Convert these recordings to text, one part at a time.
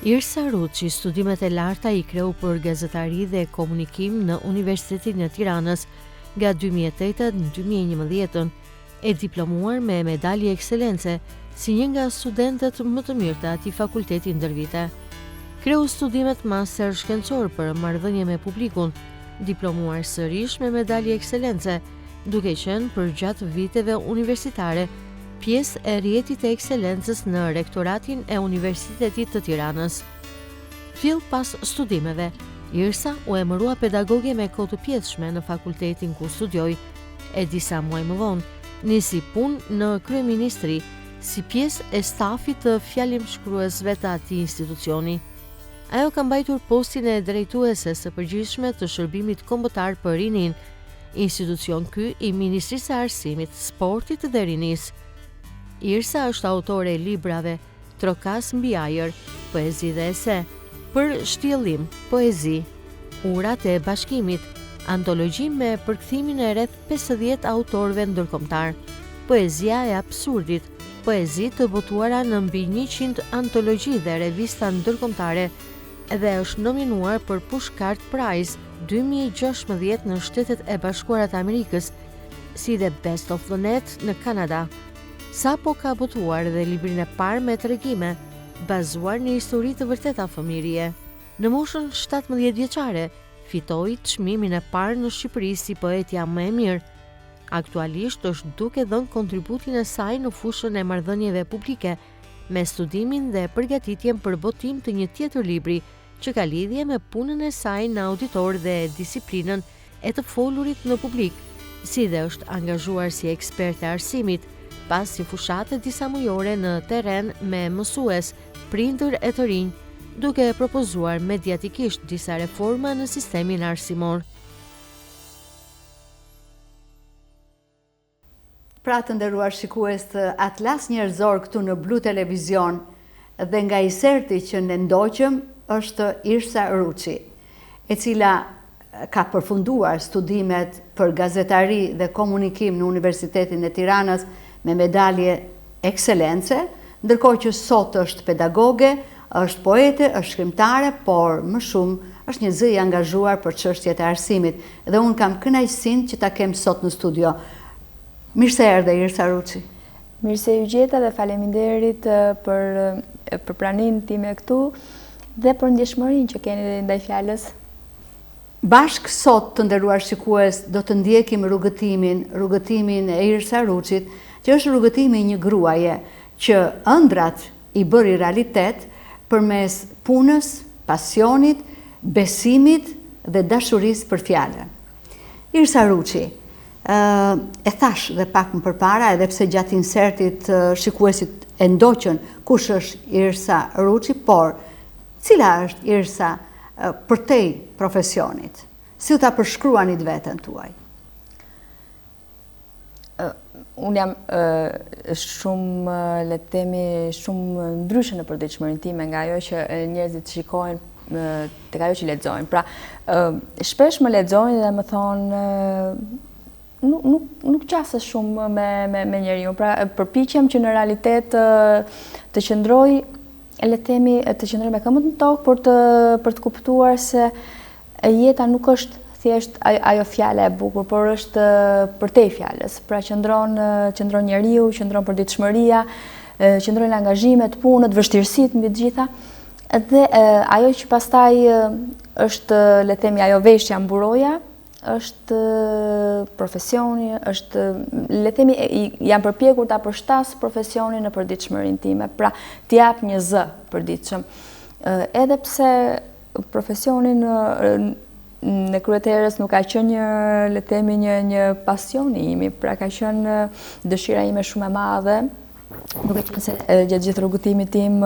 Irsa Ruçi, studimet e larta i kreu për gazetari dhe komunikim në Universitetin e Tiranës nga 2008 në 2011, e diplomuar me medalje ekselence si një nga studentët më të mirë të atij fakulteti ndër vite. Kreu studimet master shkencor për marrëdhënie me publikun, diplomuar sërish me medalje ekselence, duke qenë për gjatë viteve universitare pjesë e rrjetit të ekselencës në rektoratin e Universitetit të Tiranës. Fill pas studimeve, Irsa u emërua pedagoge me kohë të pjesshme në fakultetin ku studioi, e disa muaj më vonë nisi punë në kryeministri si pjesë e stafit të fjalimshkruesve të atij institucioni. Ajo ka mbajtur postin e drejtueses së përgjithshme të shërbimit kombëtar për rinin, institucion ky i Ministrisë së Arsimit, Sportit dhe Rinisë. Irsa është autore e librave Trokas mbi ajër, poezi dhe ese, Për shtjellim, poezi, Urat e bashkimit, antologji me përkthimin e rreth 50 autorëve ndërkombëtar, Poezia e absurdit, poezi të botuara në mbi 100 antologji dhe revista ndërkombëtare, dhe është nominuar për Pushcart Prize 2016 në Shtetet e Bashkuara të Amerikës, si dhe Best of the Net në Kanada. Sapo ka botuar dhe librin e parë me tregime, bazuar në histori të vërteta fëmijërie. Në moshën 17 vjeçare, fitoi çmimin e parë në Shqipëri si poetja më e mirë. Aktualisht është duke dhënë kontributin e saj në fushën e marrëdhënieve publike, me studimin dhe përgatitjen për botim të një tjetër libri që ka lidhje me punën e saj në auditor dhe disiplinën e të folurit në publik, si dhe është angazhuar si ekspert e arsimit, pas si fushatë disa mujore në terren me mësues, prindër e të rinj, duke propozuar mediatikisht disa reforma në sistemin arsimor. Pra të nderuar shikues të Atlas Njerëzor këtu në Blu Televizion, dhe nga i serti që ne ndoqëm është Irsa Ruçi, e cila ka përfunduar studimet për gazetari dhe komunikim në Universitetin e Tiranës me medalje ekselence, ndërkohë që sot është pedagoge, është poete, është shkrimtare, por më shumë është një zë i angazhuar për çështjet e arsimit, dhe unë kam kënaqësinë që ta kem sot në studio. Mirë se erdhe, Irsa Ruçi. Mirë se ju gjeta dhe faleminderit për praninë time këtu dhe për ndjeshmërinë që keni ndaj fjalës. Bashkë sot, të nderuar shikues, do të ndjekim rrugëtimin e Irsa Ruçit, që është rrugëtimi një gruaje që ëndrat i bëri realitet përmes punës, pasionit, besimit dhe dashurisë për fjalën. Irsa Ruçi, e thash dhe pak më përpara, edhe pse gjatë insertit shikuesit e ndoqën kush është Irsa Ruçi, por cila është Irsa përtej profesionit? Si u ta përshkruanit veten tuaj? Unë jam shumë, le të themi, shumë ndryshe në përditshmërinë time nga ajo që njerëzit shikojnë tek ajo që lexojnë. Pra, shpesh më lexojnë dhe më thonë nuk qases shumë me njeriu. Pra, përpiqem që në realitet të qëndroj, le të themi, të qëndroj me këmbën në tokë për të kuptuar se jeta nuk është thjesht ajo fjale e bukur, por është përtej fjalës. Pra qëndron njeriu, qëndron përditshmëria, qëndrojnë angazhimet, punët, vështirësitë mbi të gjitha. Dhe ajo që pastaj është, le të themi, ajo veshja mburoja, është profesioni, është, le të themi, jam përpjekur ta përshtas profesionin në përditshmërinë time, pra t'i jap një zë përditshëm. Edhe pse profesionin në kryeterës nuk ka qenë le të themi një pasion i imi, pra ka qenë dëshira ime shumë e madhe, duke qenë se gjatë gjithë rrugëtimit tim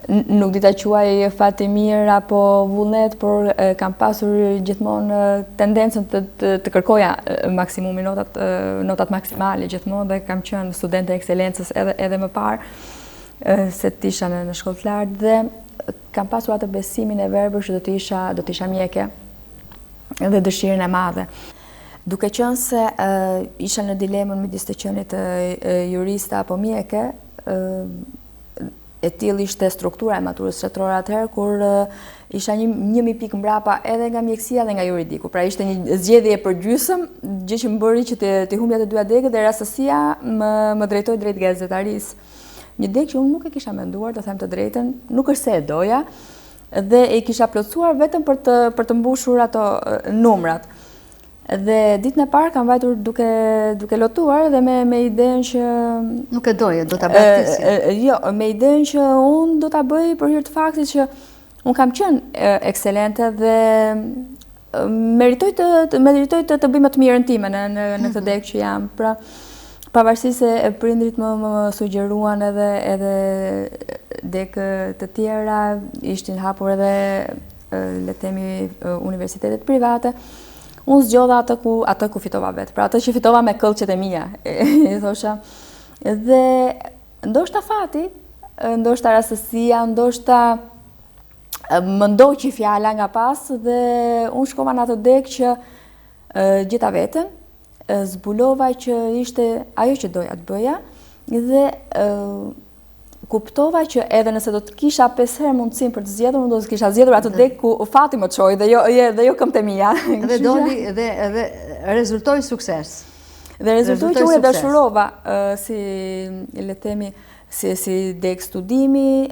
nuk di ta quaj fat i mirë apo vullnet, por kam pasur gjithmonë tendencën të kërkoja maksimumin, notat maksimale gjithmonë, dhe kam qenë studente e ekselencës edhe më parë se të isha në shkollë të lartë, dhe kam pasur atë besimin e verbër që do të isha mjeke dhe dëshirën e madhe. Duke qenë se isha në dilemën midis të qenit juriste apo mjeke, e tillë ishte struktura e maturës shtetërore atëherë kur isha 1000 pikë mbrapa edhe nga mjekësia dhe nga juridiku. Pra ishte një zgjedhje e përgjysëm, gjë që më bëri që të humbja të dyja degët dhe rastësia më drejtoi drejt gazetarisë. Një degë që unë nuk e kisha menduar, të them të drejtën, nuk është se e doja, dhe e kisha plotësuar vetëm për të mbushur ato numrat. Dhe ditën e parë kam vajtur duke lotuar dhe me idenë që nuk e doje, do ta braktisje. Jo, me idenë që unë do ta bëj për hir të faktit që unë kam qenë ekselente dhe meritoj të bëj më të mirën time në këtë degë që jam. Pra, pavarësisht se prindrit më sugjeruan edhe degë të tjera, ishin hapur edhe le të themi universitetet private. Unë zgjodha atë ku fitova vetë, pra atë që fitova me këllqet e mia, i thosha. Dhe ndoshta fati, ndoshta rastësia, ndoshta më ndoqi fjala nga pas dhe unë shkova në atë degë që gjeta veten, zbulova që ishte ajo që doja të bëja dhe kuptova që edhe nëse do të kisha 5 herë mundësinë për të zgjedhur, unë do të kisha zgjedhur atë degë ku fati më çoi dhe jo këmbët e mia. Dhe doli dhe rezultoi sukses. Dhe rezultoi që unë e dashurova si le të themi si degë studimi,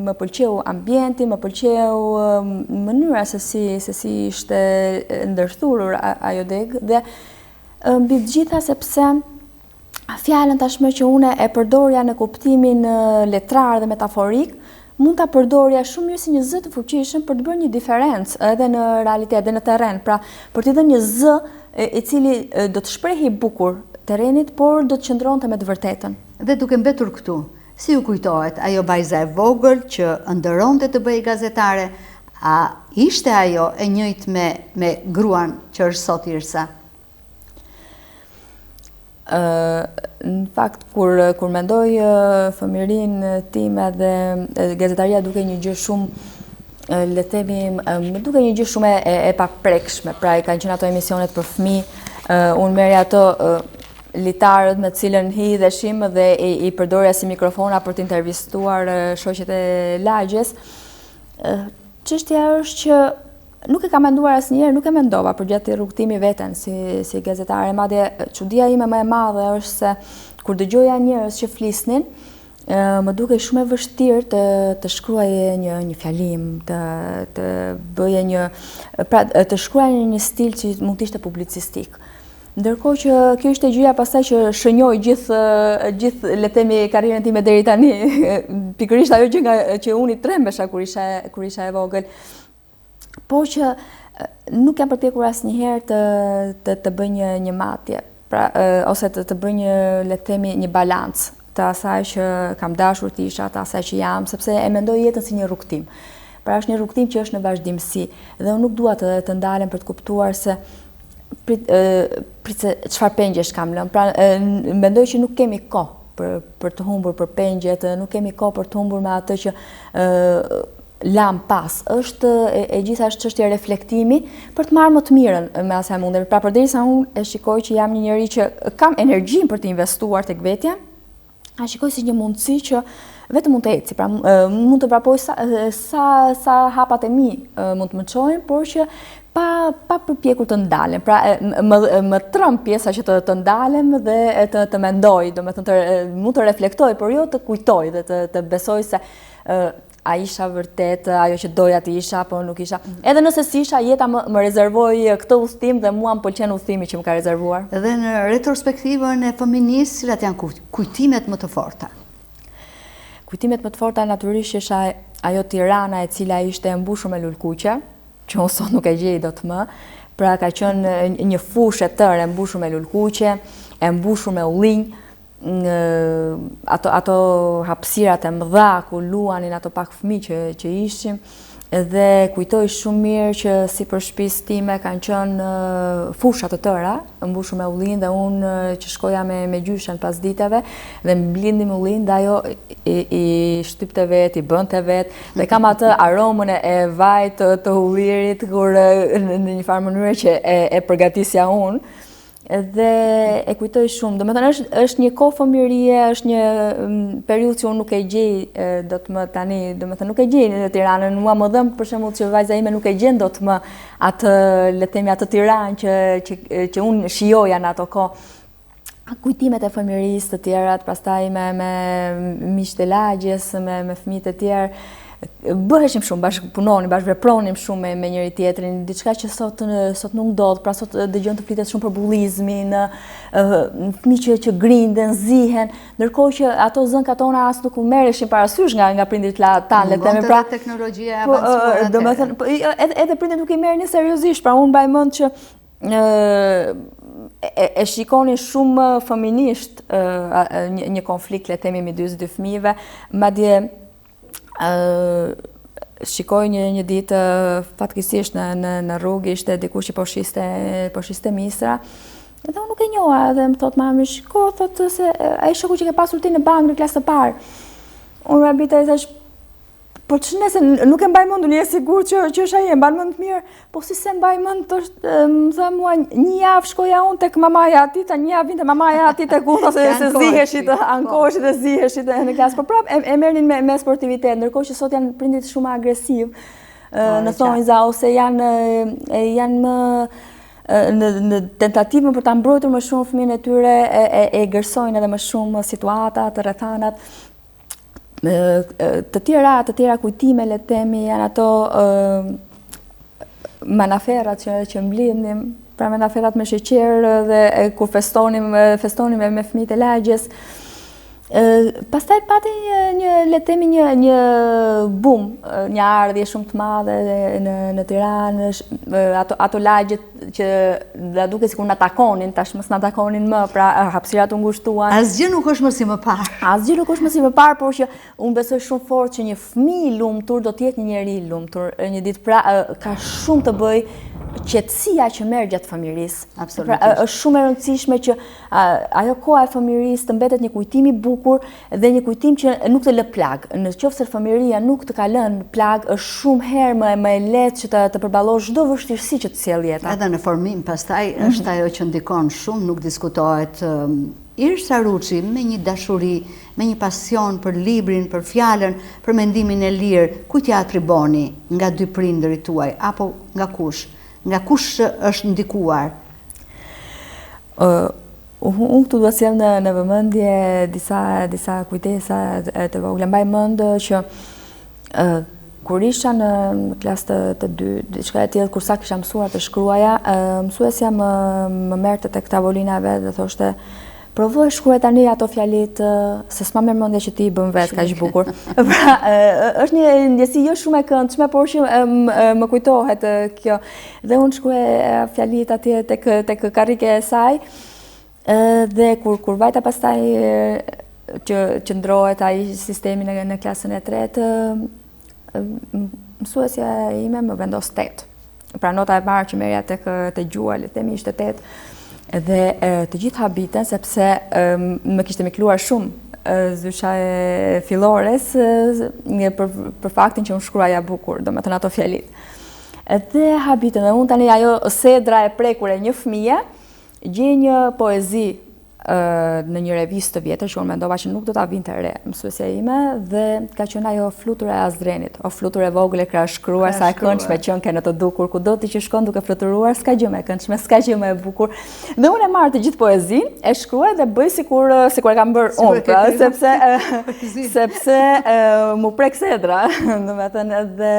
më pëlqeu ambienti, më pëlqeu mënyra se si ishte ndërthurur ajo degë dhe mbi të gjitha sepse fjalën tashmë që unë e përdorja në kuptimin letrar dhe metaforik, mund ta përdorja shumë mirë si një zë të fuqishëm për të bërë një diferencë edhe në realitet dhe në terren. Pra, për t'i dhënë një zë i cili do të shprehej bukur terrenit, por do të qëndronte me të vërtetën. Dhe duke mbetur këtu, si ju kujtohet ajo vajza e vogël që ëndëronte të bëjë gazetare, a ishte ajo e njëjtë me gruan që është sot Irsa? Në fakt, kur mendoj fëmijërinë time dhe gazetaria duke një gjë shumë le të themi, më duke një gjë shumë e paprekshme. Pra, i kanë qenë ato emisionet për fëmijë, unë merja ato litarët me cilën hidheshim dhe i përdorja si mikrofona për të intervistuar shoqet e lagjes. Çështja është që nuk e kam menduar asnjëherë, nuk e mendova përgjatë rrugtimi veten si gazetare. Madje çudia ime më e madhe është se kur dëgjoja njerëz që flisnin, më duke shumë e vështirë të shkruaje një fjalim, të bëje pra të shkruaje një stil që mund të ishte publicistik. Ndërkohë që kjo ishte gjëja pastaj që shënjoi gjithë le të themi karrierën time deri tani. Pikërisht ajo që unë i trembesha kur isha e vogël. Po që nuk jam përpjekur asnjëherë të bëj një matje, pra ose të bëj le të themi një balancë të asaj që kam dashur të isha, të asaj që jam, sepse e mendoj jetën si një rrugtim. Pra është një rrugtim që është në vazhdimsi dhe unë nuk dua të ndalem për të kuptuar se se çfarë pengjesh kam lënë. Pra mendoj që nuk kemi kohë për të humbur për pengjet, nuk kemi kohë për të humbur me atë që lam pas. Është e gjitha është çështje reflektimi për të marrë më të mirën me asaj mundem. Pra përderisa unë e shikoj që jam një njerëz që kam energjinë për të investuar tek vetja, a shikoj si një mundësi që vetëm mund të eci. Pra mund të vrapoj sa hapat e mi mund të më çojnë, por që pa përpjekur të ndalem. Pra më tremb pjesa që të ndalem dhe të mendoj, domethënë mund të reflektoj, por jo të kujtoj dhe të besoj se a isha vërtet ajo që doja të isha, apo nuk isha. Edhe nëse si isha, jeta më rezervoi këtë udhtim dhe mua më pëlqen udhtimi që më ka rezervuar. Dhe në retrospektivën e fëminisë, cilat janë kujtimet më të forta? Kujtimet më të forta natyrisht isha ajo Tirana e cila ishte e mbushur me lulkuqe, që unë sot nuk e gjej dot më. Pra ka qenë një fushë e tërë e mbushur me lulkuqe, e mbushur me ullinj. Ato hapësirat e mëdha ku luanin ato pak fëmijë që ishim, dhe kujtoj shumë mirë që sipër shtëpisë time kanë qenë fusha të tëra mbushur me ullinj dhe unë që shkoja me gjyshen pas ditave dhe mblindim ullinj dhe ajo i shtypte vet, i bënte vet dhe kam atë aromën e vajit të ullirit kur në një farë mënyrë që e përgatisja unë. dhe e kujtoj shumë. Domethënë është një kohë fëmijërie, është një periudhë që unë nuk e gjej dot më tani, domethënë nuk e gjej në Tiranën. Mua më dhëm për shembull që vajza ime nuk e gjen dot më atë, le të themi, atë Tiranë që unë shijoja në ato kohë. Kujtimet e fëmijërisë të tjerat, pastaj me miqtë e lagjes, me fëmijët e tjerë. Bëheshim shumë, bashkë punonim, bashkë vepronim shumë me njëri tjetrin, diçka që sot nuk ndodh, pra sot dëgjon të flitet shumë për bullizmin, fëmijë që grinden, zihen, ndërkohë që ato zënkat tona as nuk u merreshin parasysh nga prindrit tanë, le të themi, pra teknologjia e avancuar. Domethënë, edhe prindrit nuk i merrnin seriozisht, pra unë mbaj mend që e shikonin shumë fëminisht një konflikt, le të themi, midis dy fëmijëve, madje shikoj një ditë fatkeqësisht në rrugë ishte dikush që po shiste misra. Edhe unë nuk e njoha, edhe më thot mami, shiko, thot se ai shoku që ke pasur ti në bankë në klasë të parë. Unë rabita i thash, po që nëse nuk e mbaj mend, unë je sigurt që është ai, e mban mend mirë, po si se mbaj mend, më tha mua, një javë shkoja unë tek mamaja atij, një javë vinte mamaja atij tek unë, se ziheshit, ankoheshit dhe ziheshit në klasë, po prap e merrnin me sportivitet, ndërkohë që sot janë prindit shumë agresiv, në thonjza, ose janë më në tentativën për ta mbrojtur më shumë fëmijën e tyre, e gërsojnë edhe më shumë situatat, rrethanat. Të tjera kujtime, le të themi, janë ato manaferat që mblidhnim, pra manaferat me sheqer dhe kur festonim me fëmijët e lagjes. Pastaj pati le të themi një boom, një ardhje shumë të madhe në Tiranë, ato lagjet që la duke sikur na takonin, tash mos na takonin më, pra hapësirat u ngushtuan. Asgjë nuk është më si më parë. Asgjë nuk është më si më parë, por që unë besoj shumë fort që një fëmijë i lumtur do të jetë një njerëz i lumtur një ditë, pra ka shumë të bëj qetësia që merr gjatë fëmijërisë. Absolutisht. Pra, është shumë e rëndësishme që ajo koha e fëmijërisë të mbetet një kujtim i bukur dhe një kujtim që nuk të lë plag. Nëse fëmijëria nuk të ka lënë plag, është shumë herë më e lehtë që të përballosh çdo vështirësi që të sjell jeta. Edhe në formim pastaj është ajo që ndikon shumë, nuk diskutohet. Irsa Ruçi me një dashuri, me një pasion për librin, për fjalën, për mendimin e lirë, kujt ja atriboni nga dy prindërit tuaj apo nga kush? Nga kush është ndikuar? Unë këtu do sjell në vëmendje disa kujtesa të vogla. Mbaj mend që kur isha në klasë të 2, diçka e tillë, kur sa kisha mësuar të shkruaja, mësuesja më merrte tek tavolina e vet dhe thoshte: "Provoj shkruaj tani ato fjalit, se s'ma merr mendja që ti i bën vetë kaq bukur." Pra, është një ndjesi jo shumë e këndshme, por që më kujtohet kjo. Dhe unë shkruaj fjalit atje tek karrike e saj, dhe kur vajta pastaj që ndrohet ai sistemi në klasën e 3, mësuesja ime më vendos 8. Pra nota e parë që merrja tek gjua, le të themi, ishte 8. Dhe të gjithë habiten, sepse më kishte mikluar shumë zysha e fillores për faktin që unë shkruaja bukur, do me të në ato fjalit. Dhe habiten, dhe unë tani ajo sedra e prekur e një fëmije, gjej një poezi në një revistë të vjetër, që unë mendova që nuk do ta vinte re mësuesja ime, dhe ka qenë ajo Flutura e Azdrenit, o flutur e vogël e krahashkruar, sa e këndshme qenë ke në të dukur, kudo ti që shkon duke fluturuar, s'ka gjë më e këndshme, s'ka gjë më e bukur. Dhe unë e marr të gjithë poezinë, e shkruaj dhe bëj sikur e kam bërë unë, pra, sepse mu prek sedra, domethënë, dhe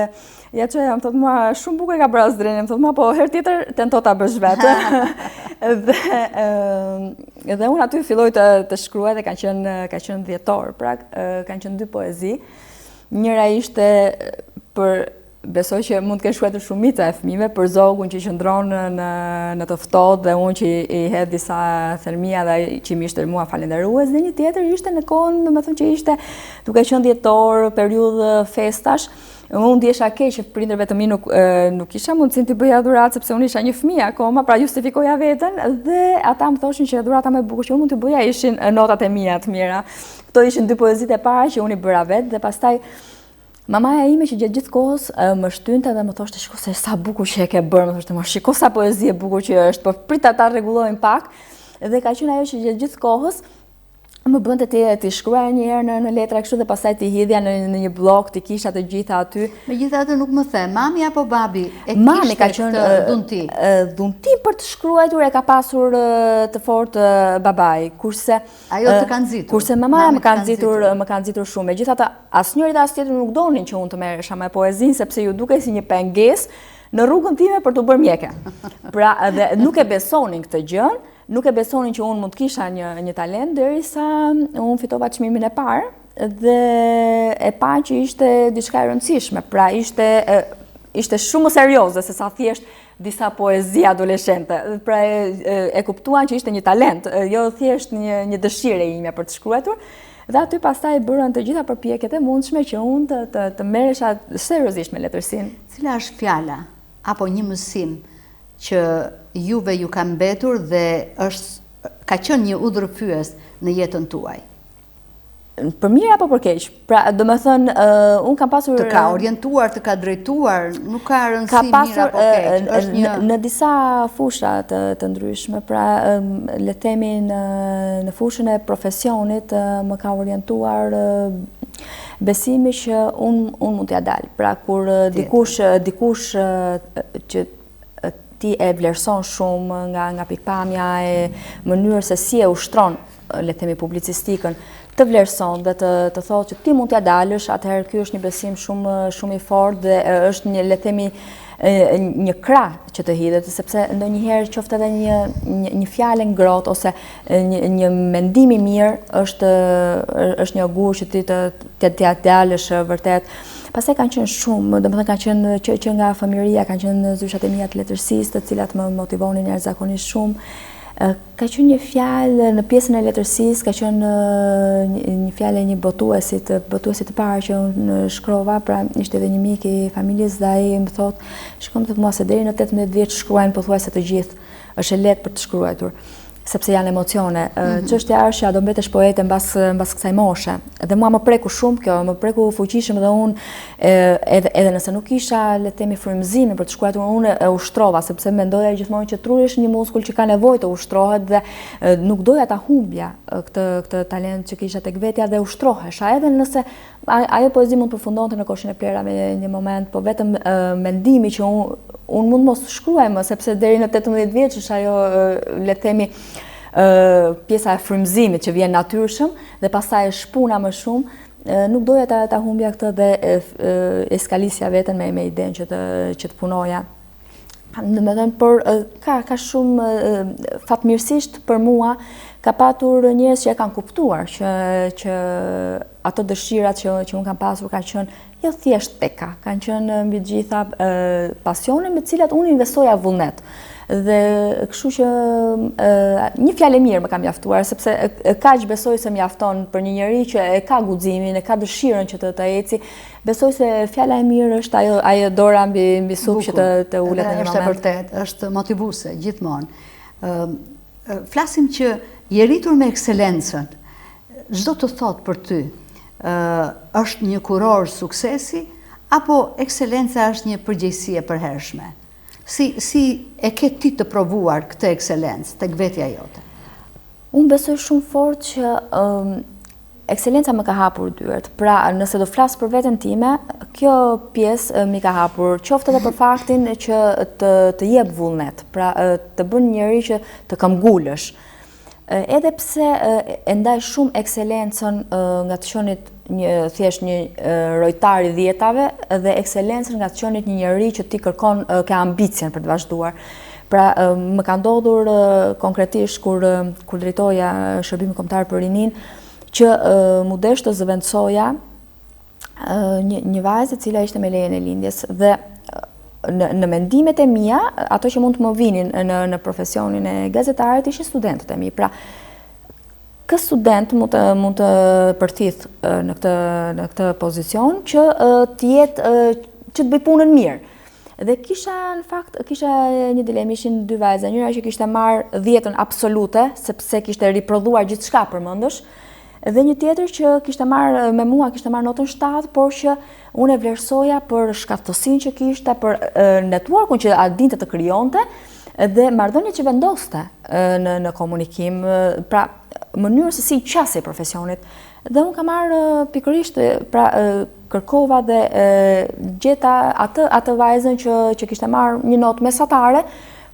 ja që jam, thotë mua, shumë bukur e ka bërë Azdreni, thotë mua, po herë tjetër tento ta bësh vetë. Dhe unë aty filloj të shkruaj dhe ka qenë 10 orë, pra kanë qenë 2 poezi. Njëra ishte për, besoj që mund të kenë shkruar shumica e fëmijëve, për zogun që qëndron në të ftohtë dhe unë që i hedh disa thermia dhe që mi ishte mua falënderues, dhe një tjetër ishte në kohën, domethënë që ishte duke qenë 10 orë, periudhë festash. Unë ndjesha keq që prindërve të mi nuk isha mundësin të bëja dhuratë, sepse unë isha një fëmijë akoma, pra justifikoja veten, dhe ata më thoshin që dhurata më e bukur që unë mund të bëja ishin notat e mia të mira. Këto ishin 2 poezit e para që unë i bëra vetë, dhe pastaj Mamaja ime që gjatë gjithë kohës më shtynte dhe më thoshte shiko se sa bukur që e ke bërë, më thoshte më shiko sa poezi e bukur që është, po prita ta rregullojmë pak. Dhe ka qenë ajo që gjatë gjithë kohës më bënte ti shkruaja një herë në letra kështu dhe pastaj ti hidhja në një blog, ti kisha të gjitha aty. Megjithatë nuk më the, mami apo babi e Mami ka kishte qenë këtë dhunti? Dhunti për të shkruar e ka pasur të fortë babai, kurse Ajo të ka nxitur. Kurse mamaja më ka nxitur shumë. Megjithatë asnjëri dhe as tjetri nuk donin që unë të merresha me poezinë sepse ju dukej si një pengesë në rrugën time për të bërë mjeke. Pra dhe nuk e besonin këtë gjë. Nuk e besonin që unë mund të kisha një talent derisa unë fitova çmimin e parë dhe e pa që ishte diçka e rëndësishme. Pra ishte shumë serioze se sa thjesht disa poezi adoleshente. Pra e kuptuan që ishte një talent, jo thjesht një dëshirë ime për të shkruar. Dhe aty pastaj bërën të gjitha përpjekjet e mundshme që unë të merresha seriozisht me letërsinë. Cila është fjala apo një mësim që juve ju ka mbetur dhe ka qenë një udhërfyes në jetën tuaj? Për mirë apo për keq? Pra, domethënë, unë kam pasur të ka orientuar, të ka drejtuar, nuk ka rëndësi mirë apo keq. Është një në disa fusha të ndryshme, pra le të themi në fushën e profesionit më ka orientuar besimi që unë mund t'ja dal. Pra kur dikush që ti e vlerëson shumë nga pikpamja e mënyrës se si e ushtron, le të themi, publicistikën, të vlerëson dhe të thotë që ti mund t'ja dalësh, atëherë ky është një besim shumë i fortë dhe është një, le të themi, një krah që të hidhet, sepse ndonjëherë qoftë edhe një fjalë ngrohtë ose një mendim i mirë është një augur që ti t'ja dalësh vërtet. Pastaj kanë qenë shumë, domethënë kanë qenë që nga fëmijëria, kanë qenë zyshat e mia të letërsisë, të cilat më motivonin jashtëzakonisht shumë. Ka qenë një fjalë në pjesën e letërsisë, ka qenë një fjalë e një botuesit të parë që unë shkrova, pra ishte edhe një mik i familjes dhe ai më thotë, shikoj të mua se deri në 18 vjeç shkruajnë pothuajse të gjithë. Është e lehtë për të shkruar, sepse janë emocione. Çështja është që a do mbetesh poete mbas kësaj moshe. Dhe mua më preku shumë kjo, më preku fuqishëm dhe unë edhe nëse nuk isha, le të themi, frymëzimin për të shkruar, unë e ushtrova, sepse mendoja gjithmonë që truri është një muskull që ka nevojë të ushtrohet dhe nuk doja ta humbja këtë talent që kisha tek vetja dhe ushtrohesha, edhe nëse ajo poezi mund të përfundonte në koshin e plerave një moment, po vetëm mendimi që unë mund mos shkruaj më, sepse deri në 18 vjeç është ajo, le të themi, pjesa e frymëzimit që vjen natyrshëm dhe pastaj shpuna më shumë, nuk doja ta humbja këtë dhe e skalisja veten me idenë që të punoja. Domethënë, por ka shumë fatmirësisht për mua ka patur njerëz që e kanë kuptuar që ato dëshirat që unë kam pasur kanë qenë jo thjesht peka, kanë qenë mbi të gjitha pasione me të cilat unë investoja vullnet. Dhe kështu që një fjalë e mirë më ka mjaftuar, sepse kaq besoj se mjafton për një njerëz që e ka guximin, e ka dëshirën që të eci. Besoj se fjala e mirë është ajo dora mbi supë që të ulet në një moment. Është e vërtet, është motivuese gjithmonë. Flasim që je rritur me ekselencën. Çdo të thot për ty, është një kuror suksesi apo ekselenca është një përgjegjësi e përhershme? Si e ke ti të provuar këtë ekselencë tek vetja jote? Unë besoj shumë fort që ekselenca më ka hapur dyert. Pra, nëse do flas për veten time, kjo pjesë më ka hapur, qoftë edhe për faktin që të jep vullnet, pra të bën njëri që të këmbgulësh. Edhe pse e ndaj shumë ekselencën nga të qenit thjesht një rojtar i dhjetave dhe ekselencën nga të qenit një njerëz që ti kërkon ka ambicien për të vazhduar. Pra, më ka ndodhur konkretisht kur drejtoja shërbimit kombëtar për rinin që mu desh të zëvendësoja një vajzë e cila ishte me lejen e lindjes dhe në mendimet e mia, ato që mund të më vinin në profesionin e gazetarit ishin studentët e mi. Pra, kë student mund të përthith në këtë pozicion që të jetë që të bëj punën mirë. Dhe në fakt kisha një dilemë, ishin dy vajza, njëra që kishte marrë 10 absolute sepse kishte riprodhuar gjithçka përmendësh, Dhe një tjetër që kishte marrë me mua, kishte marrë notën 7, por që unë e vlerësoja për shkaftësinë që kishte, për networkun që a dinte të krijonte dhe marrëdhëniet që vendoste në komunikim, pra mënyrë se si qasej profesionit. Dhe unë ka marrë pikërisht, pra kërkova dhe gjeta atë vajzën që kishte marrë një notë mesatare,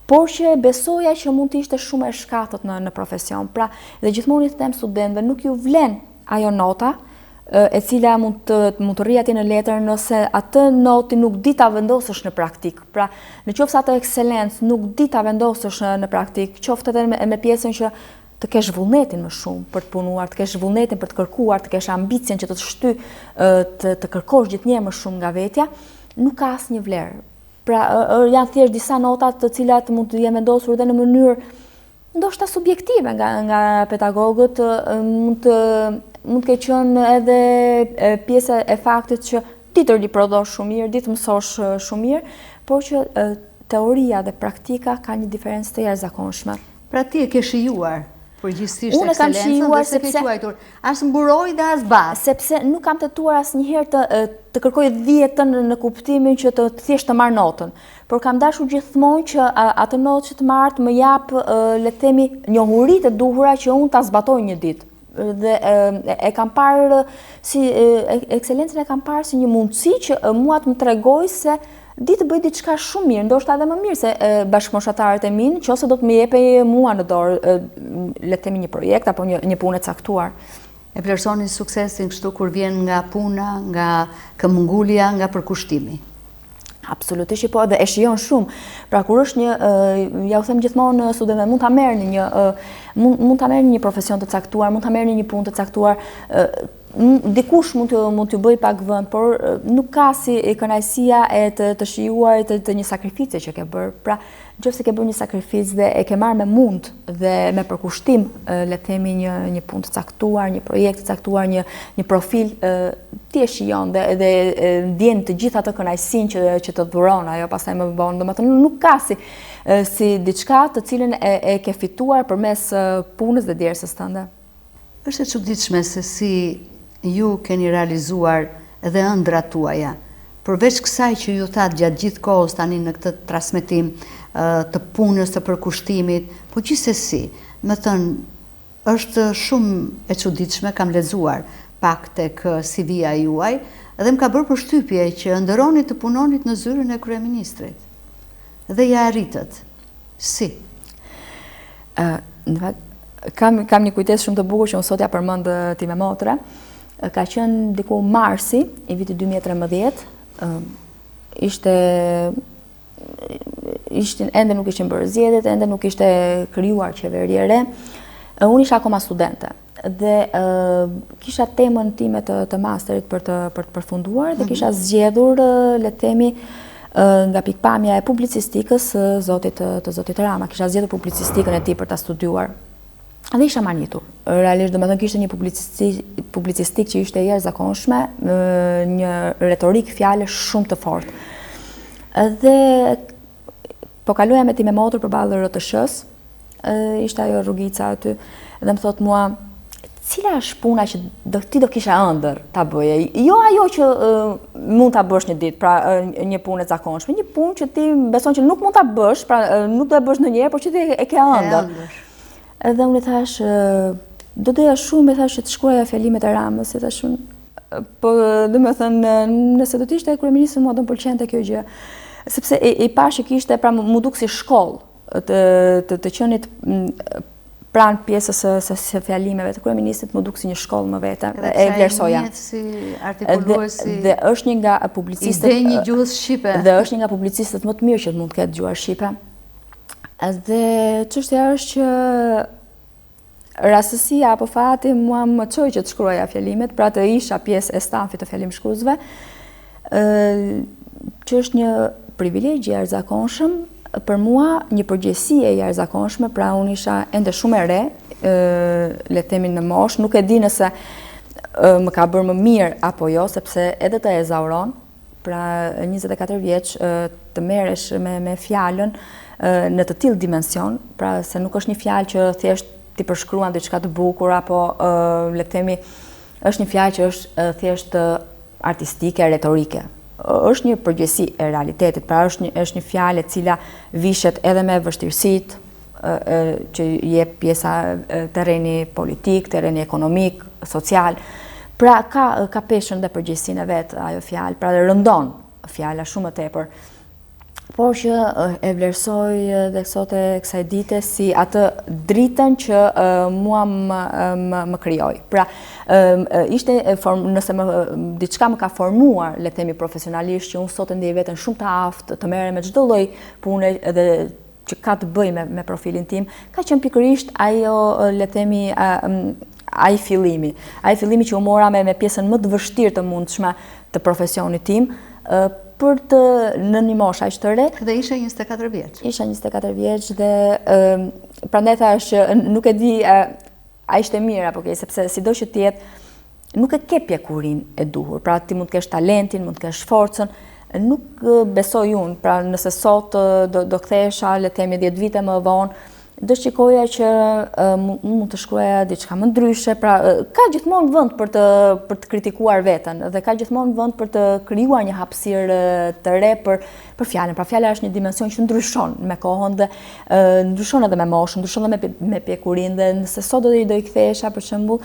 por që besoja që mund të ishte shumë e shkatët në profesion. Pra, dhe gjithmonë i them studentëve, nuk ju vlen ajo nota, e cila mund të rri atje në letër nëse atë noti nuk di ta vendosësh në praktik. Pra, në qoftë atë ekselencë nuk di ta vendosësh në praktik, qoftë edhe me pjesën që të kesh vullnetin më shumë për të punuar, të kesh vullnetin për të kërkuar, të kesh ambicien që të shty të kërkosh gjithnjëherë më shumë nga vetja, nuk ka asnjë vlerë. Pra, janë thjesht disa notat të cilat mund të jenë vendosur edhe në mënyrë ndoshta subjektive nga pedagogët, mund të ketë qenë edhe pjesa e faktit që ti të riprodhosh shumë mirë, ti të mësosh shumë mirë, por që teoria dhe praktika ka një diferencë të jashtëzakonshme. Pra ti e ke shijuar përgjithsisht Unë kam shijuar sepse ke quajtur as mburoj dhe as bas. Sepse nuk kam tentuar asnjëherë të kërkoj 10-ën në kuptimin që të thjesht të marr notën, por kam dashur gjithmonë që atë notë që të marr më jap le të themi njohuritë e duhura që unë ta zbatoj një ditë. Dhe e kam parë si ekselencën e kam parë si një mundësi që mua të më tregoj se di të bëj diçka shumë mirë, ndoshta edhe më mirë se bashkëmoshatarët e mi, nëse do të më jepej mua në dorë le të themi një projekt apo një punë e caktuar. E vlerësoni suksesin kështu kur vjen nga puna, nga këmbëngulja, nga përkushtimi? Absolutisht po, dhe e shijon shumë. Pra kur është ja u them gjithmonë studentëve, mund ta merrni një profesion të caktuar, mund ta merrni një punë të caktuar, dikush mund t'ju bëj pak vend, por nuk ka si kënaqësia e të shijuarit të një sakrifice që ke bërë. Pra, nëse ke bërë një sakrificë dhe e ke marrë me mund dhe me përkushtim, le të themi një punë të caktuar, një projekt të caktuar, një profil, ti e shijon dhe ndjen të gjithë atë kënaqësinë që të dhuron ajo pastaj më vonë. Domethënë nuk ka si diçka të cilën e ke fituar përmes punës dhe djersës tënde. Është e çuditshme se si ju keni realizuar edhe ëndrat tuaja. Përveç kësaj që ju thatë gjatë gjithë kohës tani në këtë transmetim të punës, të përkushtimit, po gjithsesi, më thënë, është shumë e çuditshme, kam lexuar pak tek CV-ja juaj, dhe më ka bërë përshtypje që ndëroni të punonit në zyrën e kryeministrit. Dhe ja arritët. Si? Në fakt, kam një kujtesë shumë të bukur që unë sot ja përmend ti me motre. Ka qenë diku marsi i vitit 2013, ende nuk ishin bërë zgjedhjet, ende nuk ishte krijuar qeveri e re. Unë isha akoma studente dhe kisha temën time të masterit për të përfunduar dhe kisha zgjedhur, le të themi, nga pikpamja e publicistikës të zotit Rama. Kisha zgjedhur publicistikën e tij për ta studiuar. Dhe isha manitur. Realisht domethënë kishte një publicistik që ishte jashtëzakonshme, një retorik fjale shumë të fortë. Dhe po kaluja me ti me motor përballë RTS-s, ishte ajo rrugica aty dhe më thot mua, cila është puna që ti do kisha ëndër ta bëje? Jo ajo që mund ta bësh një ditë, pra një punë e zakonshme, një punë që ti beson që nuk mund ta bësh, pra nuk do e bësh ndonjëherë, por që ti e ke ëndër. Edhe unë thash, do doja shumë, thash që të shkruaja fjalimet e Ramës, e thash unë, po domethënë, nëse do të ishte kryeministri mua do më pëlqente kjo gjë, sepse i pash që kishte, pra mu duk si shkollë të qenit pranë pjesës së fjalimeve të kryeministrit, mu duk si një shkollë më vete, e vlerësoja. Si artikuluesi, dhe është një nga publicistët, ide një gjuhës shqipe. Dhe është një nga publicistët më të mirë që mund të ketë gjuhar shqipe. Dhe çështja është që rastësia apo fati mua më çoi që të shkruaja fjalimet, pra të isha pjesë e stafit të fjalimshkruesve, që është një privilegj i jashtëzakonshëm për mua, një përgjegjësi e jashtëzakonshme, pra unë isha ende shumë e re, le të themi në moshë, nuk e di nëse më ka bërë më mirë apo jo, sepse edhe të ezauron, pra 24 vjeç të merresh me fjalën në të tillë dimension, pra se nuk është një fjalë që thjesht ti përshkruan diçka të bukur apo le të themi është një fjalë që është thjesht artistike, retorike. Është një përgjithësi e realitetit, pra është një fjalë e cila vishet edhe me vështirësitë që jep pjesa terreni politik, terreni ekonomik, social. Pra ka peshën dhe përgjithësinë e vet ajo fjalë, pra rëndon fjala shumë më tepër. Por që e vlerësoj dhe sot e kësaj dite si atë dritën që mua më krijoi. Pra, nëse diçka më ka formuar, le të themi profesionalisht, që unë sot e ndjej veten shumë të aftë, të merrem me çdo lloj pune dhe që ka të bëjë me profilin tim, ka qenë pikërisht ajo, le të themi, ai fillimi që u mora me pjesën më të vështirë të mundshme të profesionit tim, për të në një moshë aq të re. Dhe ishe 24 vjeç. Isha 24 vjeç dhe prandaj thash nuk e di a ishte mirë apo sepse sido që të jetë, nuk e ke pjekurinë e duhur. Pra ti mund të kesh talentin, mund të kesh forcën, nuk besoj unë. Pra nëse sot do kthehesha, le të themi 10 vite më vonë, do shikoja që mund të shkruaja diçka më ndryshe, pra ka gjithmonë vend për të kritikuar veten dhe ka gjithmonë vend për të krijuar një hapësirë të re për fjalën. Pra fjala është një dimension që ndryshon me kohën dhe ndryshon edhe me moshën, ndryshon edhe me pjekurinë dhe nëse sot do i kthehesha për shembull,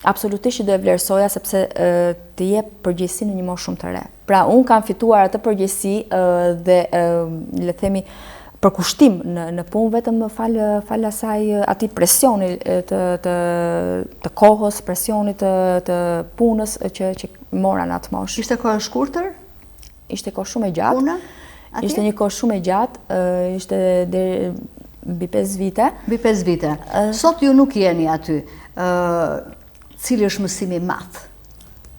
absolutisht do e vlerësoja sepse të jep përgjegjësi në një moshë shumë të re. Pra unë kam fituar atë përgjegjësi dhe le të themi përkushtim në punë vetëm fal asaj atij presioni të kohës, presionit të punës që mora në atë moshë. Ishte kohë shkurtër? Ishte kohë shumë e gjatë. Puna? Ishte një kohë shumë e gjatë, ishte deri mbi 5 vite. Mbi 5 vite. Sot ju nuk jeni aty. Cili është mësimi i madh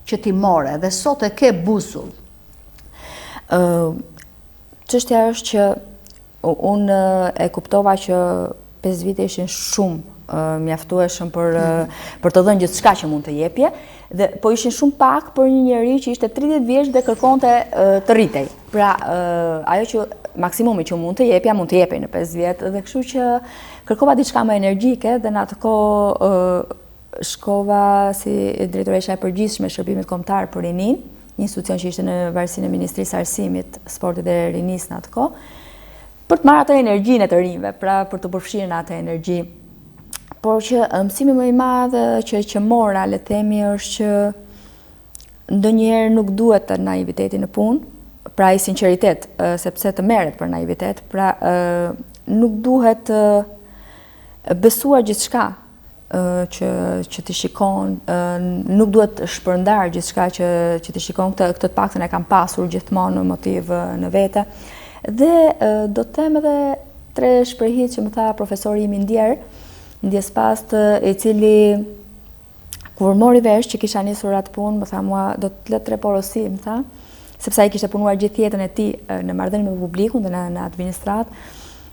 që ti more dhe sot e ke buzull? Çështja është që unë e kuptova që 5 vite ishin shumë mjaftueshëm për të dhënë gjithçka që mund të jepje, dhe po ishin shumë pak për një njeri që ishte 30 vjeç dhe kërkonte të rritej. Pra, ajo që maksimumi që mund të jepej në 5 vjet, dhe kështu që kërkova diçka më energjike dhe në atë kohë shkova si drejtoresha e përgjithshme e shërbimit kombëtar për rinin, një institucion që ishte në varësinë e Ministrisë së Arsimit, Sportit dhe Rinisë në atë kohë, për të marrë atë energjinë e të rinjve, pra për të përfshirë në atë energji. Por që mësimi më i madh që mora, le të themi, është që ndonjëherë nuk duhet të naiviteti në punë, pra i sinqeritet, sepse të merret për naivitet, pra nuk duhet besuar gjithçka që ti shikon, nuk duhet shpërndar gjithçka që ti shikon, këtë të paktën e kam pasur gjithmonë motiv në vete. Dhe do të them edhe 3 shprehje që më tha profesori im i ndjes past, i cili kur mori vesh që kisha nisur atë punë, më tha mua do të lë 3 porosi, më tha, sepse ai kishte punuar gjithë jetën e tij në marrëdhënie me publikun dhe në administrat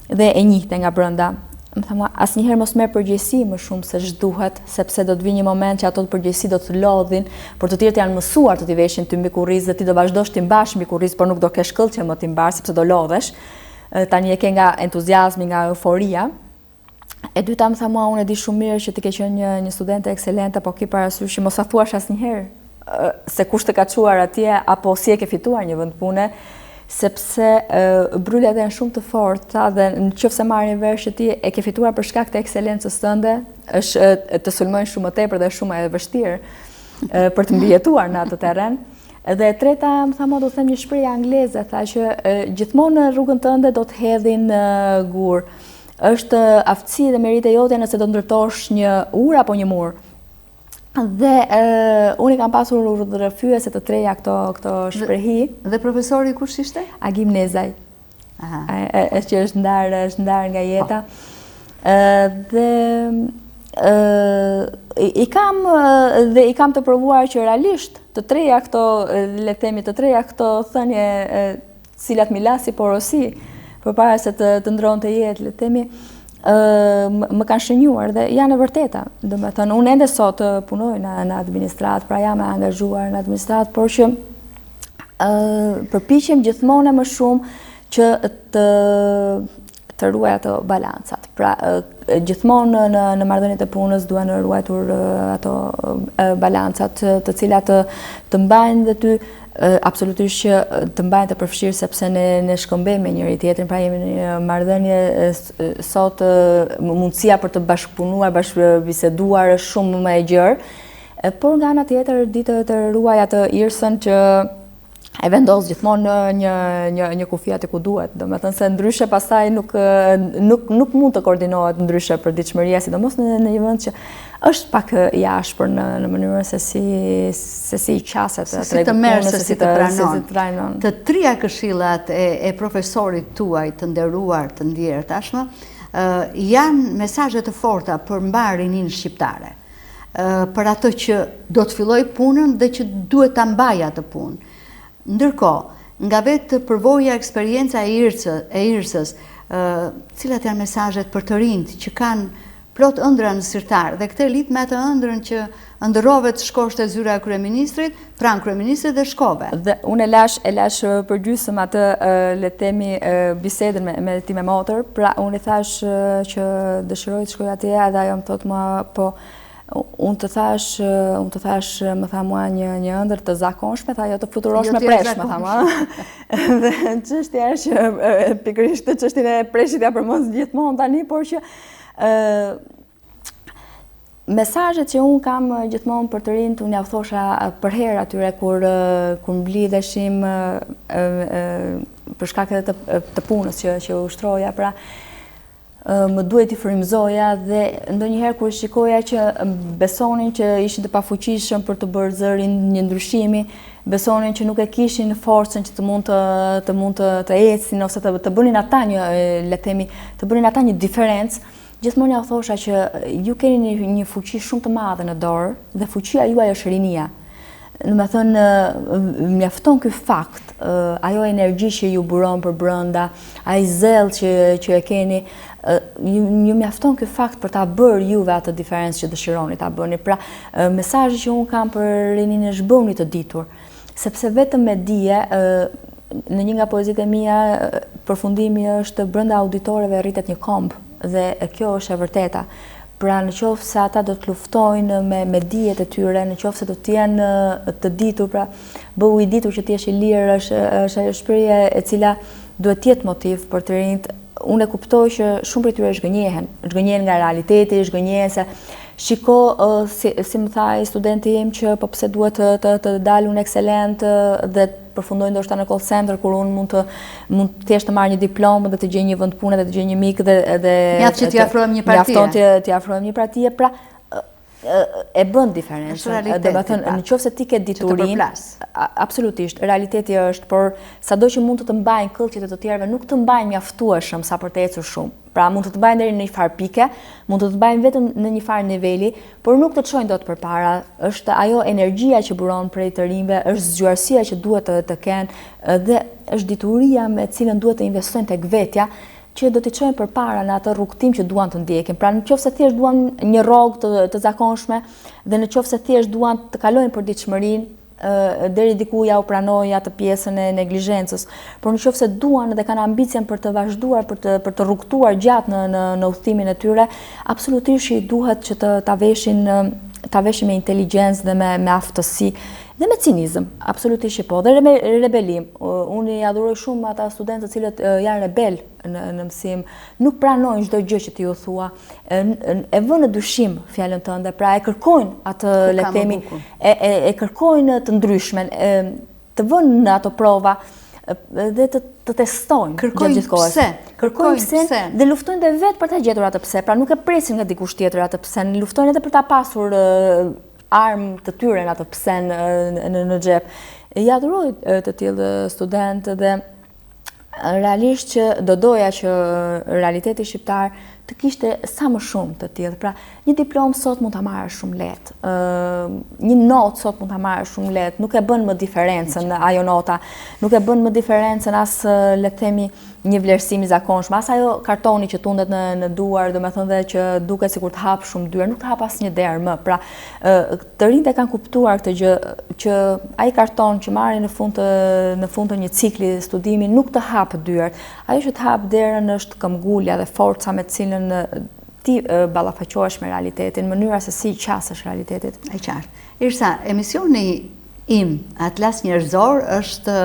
dhe e njihte nga brenda. Më tha mua asnjëherë mos merr përgjegjësi më shumë se ç'duhet, sepse do të vijë një moment që ato përgjegjësi do të lodhin, por të tjerët janë mësuar të t'i veshin ty mbi kurriz dhe ti do vazhdosh t'i mbash mbi kurriz, por nuk do kesh këllçe më t'i mbash sepse do lodhesh. Tani e ke nga entuziazmi, nga euforia. E dyta më tha mua, unë e di shumë mirë që ti ke qenë një studente ekselente, po ki parasysh që mos sa thuash asnjëherë se kush të ka çuar atje apo si e ke fituar një vend pune, sepse brylat janë shumë të forta dhe nëse marrin vesh që ti e ke fituar për shkak të ekselencës tënde, është të sulmojnë shumë më tepër dhe shumë e vështirë për të mbijetuar në atë terren. Dhe treta, më tha mua, do të them një shprehje angleze, tha që gjithmonë në rrugën tënde do të hedhin gur. Është aftësi dhe merite jote nëse do ndërtosh një ur apo një mur. Dhe unë i kam pasur rrëfyese të treja këto shprehi. Dhe profesori kush ishte? Agim Nezaj. Që është ndar nga jeta. Dhe i kam të provuar që realisht të treja këto, le të themi, të treja këto thënie cilat mi lasi porosi përpara se të ndronte jetë, le të themi, më kanë shënjuar dhe janë e vërteta. Do me thënë, unë ende sot punoj në administrat, pra jam e angazhuar në administrat, por që përpiqem gjithmonë më shumë që të ruaj ato balancat. Pra, gjithmonë në marrëdhëniet e punës duhen ruajtur ato balancat të cilat të mbajnë dhe ty absolutisht që të mbajnë të përfshirë sepse ne shkëmbejmë me njëri tjetrin, pra jemi në një marrëdhënie sot mundësia për të bashkëpunuar, bashkëbiseduar është shumë më e gjerë, por nga ana tjetër ditë të ruaj atë irsën që e vendos gjithmonë një kufi aty ku duhet, domethënë se ndryshe pastaj nuk mund të koordinohet ndryshe për ditëshmëria, sidomos në një vend që është pak i ashpër në mënyrën se si i qaset, se të merr, se si të pranon. Të trija këshillat e profesorit tuaj të nderuar, të ndjerë tashmë, janë mesazhe të forta për mbarrinin shqiptare, për atë që do të filloj punën dhe që duhet ta mbajë atë punë. Ndërkohë, nga vetë përvoja eksperienca e irsës, cilat janë mesazhet për të rinjt që kanë plot ëndra në sirtar dhe këtë lidh me atë ëndrën që ndërrove të shkosh te zyra e kryeministrit, pranë kryeministrit dhe shkove. Dhe unë e lash për gjysmë atë le të themi bisedën me ti me motër, pra unë i thash që dëshiroj të shkoj atje dhe ajo më thotë mua po unë të thash, më tha mua një ëndër të zakonshme, tha jo të fluturosh me presh, më tha mua. Dhe çështja është që pikërisht çështjen e preshit ja përmend gjithmonë tani, por që mesazhet që unë kam gjithmonë për të rinjt, unë ja u thosha për herë atyre kur mblidheshim për shkak edhe të punës që ushtroja, pra më duhet i frymëzoja dhe ndonjëherë kur shikoja që besonin që ishin të pafuqishëm për të bërë zërin një ndryshimi, besonin që nuk e kishin forcën që të mund të ecin ose të bënin ata të bënin ata një diferencë, gjithmonë ja u thosha që ju keni një fuqi shumë të madhe në dorë dhe fuqia juaj është rinia. Domethënë mjafton ky fakt, ajo energji që ju buron për brenda, ai zell që e keni, ju mjafton ky fakt për ta bërë juve atë diferencë që dëshironi ta bëni. Pra, mesazhi që un kam për rinin është bëni të ditur, sepse vetëm me dije, në një nga poezitë e mia, përfundimi është brenda auditorëve rritet një komb dhe kjo është e vërteta. Pra në qoftë se ata do të luftojnë me dijet e tyre, në qoftë se do të jenë të ditur, pra bëu i ditur që ti jesh i lirë është ajo shprehje e cila duhet të jetë motiv për të rinjt. Unë e kuptoj që shumë prej tyre zhgënjehen nga realiteti, zhgënjehen se shiko, si më tha i studenti im që po pse duhet të dalë unë ekselent dhe përfundoj ndoshta në call center kur unë mund thjesht të marr një diplomë dhe të gjej një vend pune dhe të gjej një mik dhe mjaft që t'i afrohem një partie. Mjafton t'i afrohem një partie, pra e bën diferencën. Domethënë, nëse ti ke diturinë, absolutisht, realiteti është, por sado që mund të mbajnë këllqet e të tjerëve, nuk të mbajnë mjaftueshëm sa për të ecur shumë. Pra mund të mbajnë deri në një farë pike, mund të mbajnë vetëm në një farë niveli, por nuk të çojnë dot përpara. Është ajo energjia që buron prej të rinjve, është zgjuarësia që duhet të kenë dhe është dituria me cilën duhet të investojnë tek vetja, që do t'i çojnë përpara në atë rrugtim që duan të ndjekin. Pra nëse thjesht duan një rrogë të zakonshme dhe nëse thjesht duan të kalojnë për ditëshmërinë, deri diku ja u pranoj atë pjesën e neglizhencës, por nëse duan dhe kanë ambicien për të vazhduar, për të rrugtuar gjatë në udhëtimin e tyre, absolutisht i duhet që ta veshin me inteligjencë dhe me aftësi dhe me cinizëm, absolutisht po, dhe rebelim. Unë i adhuroj shumë ata studentë të cilët janë rebel në mësim, nuk pranojnë çdo gjë që ti u thua, e vënë në dyshim fjalën tënde, pra e kërkojnë atë le të themi, e kërkojnë të ndryshmen, të vënë në ato prova dhe të testojnë gjatë gjithë kohës. Kërkojnë pse dhe luftojnë dhe vetë për ta gjetur atë pse, pra nuk e presin nga dikush tjetër atë pse, luftojnë edhe për ta pasur armë të tyre në atë pse në xhep. Ja adhuroj të tillë studentë dhe realisht që do doja që realiteti shqiptar të kishte sa më shumë të tillë. Pra, një diplomë sot mund ta marrësh shumë lehtë. Një notë sot mund ta marrësh shumë lehtë, nuk e bën më diferencën ajo nota, nuk e bën më diferencën as le të themi një vlerësim i zakonshëm, as ajo kartoni që tundet në duar, domethënë dhe që duket sikur të hap shumë dyer, nuk të hap asnjë derë më. Pra, të rinjt e kanë kuptuar këtë gjë që ai karton që marrin në fund të një cikli studimi nuk të hap dyert. Ajo që të hap derën është këmbgulja dhe forca me të cilën ti ballafaqohesh me realitetin, mënyra se si qasesh realitetit. E qartë. Irsa, emisioni im Atlas Njerëzor është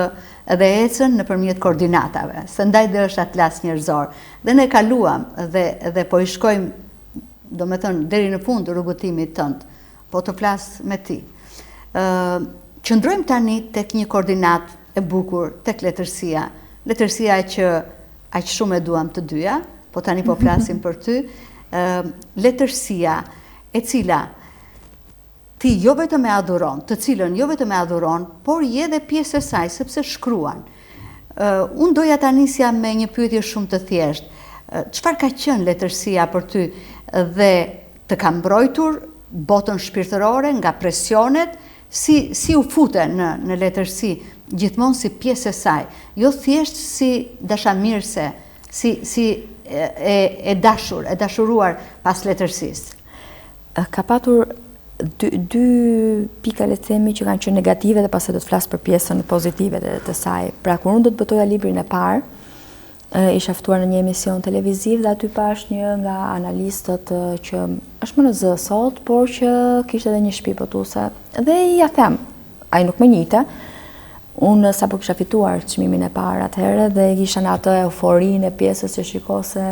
edhe ecën nëpërmjet koordinatave. Së ndaj dhe është Atlas Njerëzor. Dhe ne kaluam dhe po i shkojmë, domethënë deri në fund rrugëtimit tënd, po të flas me ti. Qëndrojmë tani tek një koordinat e bukur, tek letërsia. Letërsia që aq shumë e duam të dyja, po tani po flasim për ty. Letërsia e cila ti jo vetëm e adhuron, të cilën jo vetëm e adhuron, por je dhe pjesë e saj, sepse shkruan. Unë doja ta nisja me një pyetje shumë të thjeshtë. Çfarë ka qenë letërsia për ty dhe të ka mbrojtur botën shpirtërore nga presionet, si u fute në letërsi, gjithmonë si pjesë e saj, jo thjesht si dashamirëse, si e dashuruar pas letërsisë. Ka patur dy pika le të themi që kanë qenë negative dhe pastaj do të flas për pjesën pozitive të saj. Pra kur unë do të botoja librin e parë, isha ftuar në një emision televiziv dhe aty pash një nga analistët që është më në zë sot, por që kishte edhe një shtëpi botuese. Dhe ja them, ai nuk më njihte. Unë sapo kisha fituar çmimin e parë atëherë dhe kisha në atë euforinë e pjesës që shiko se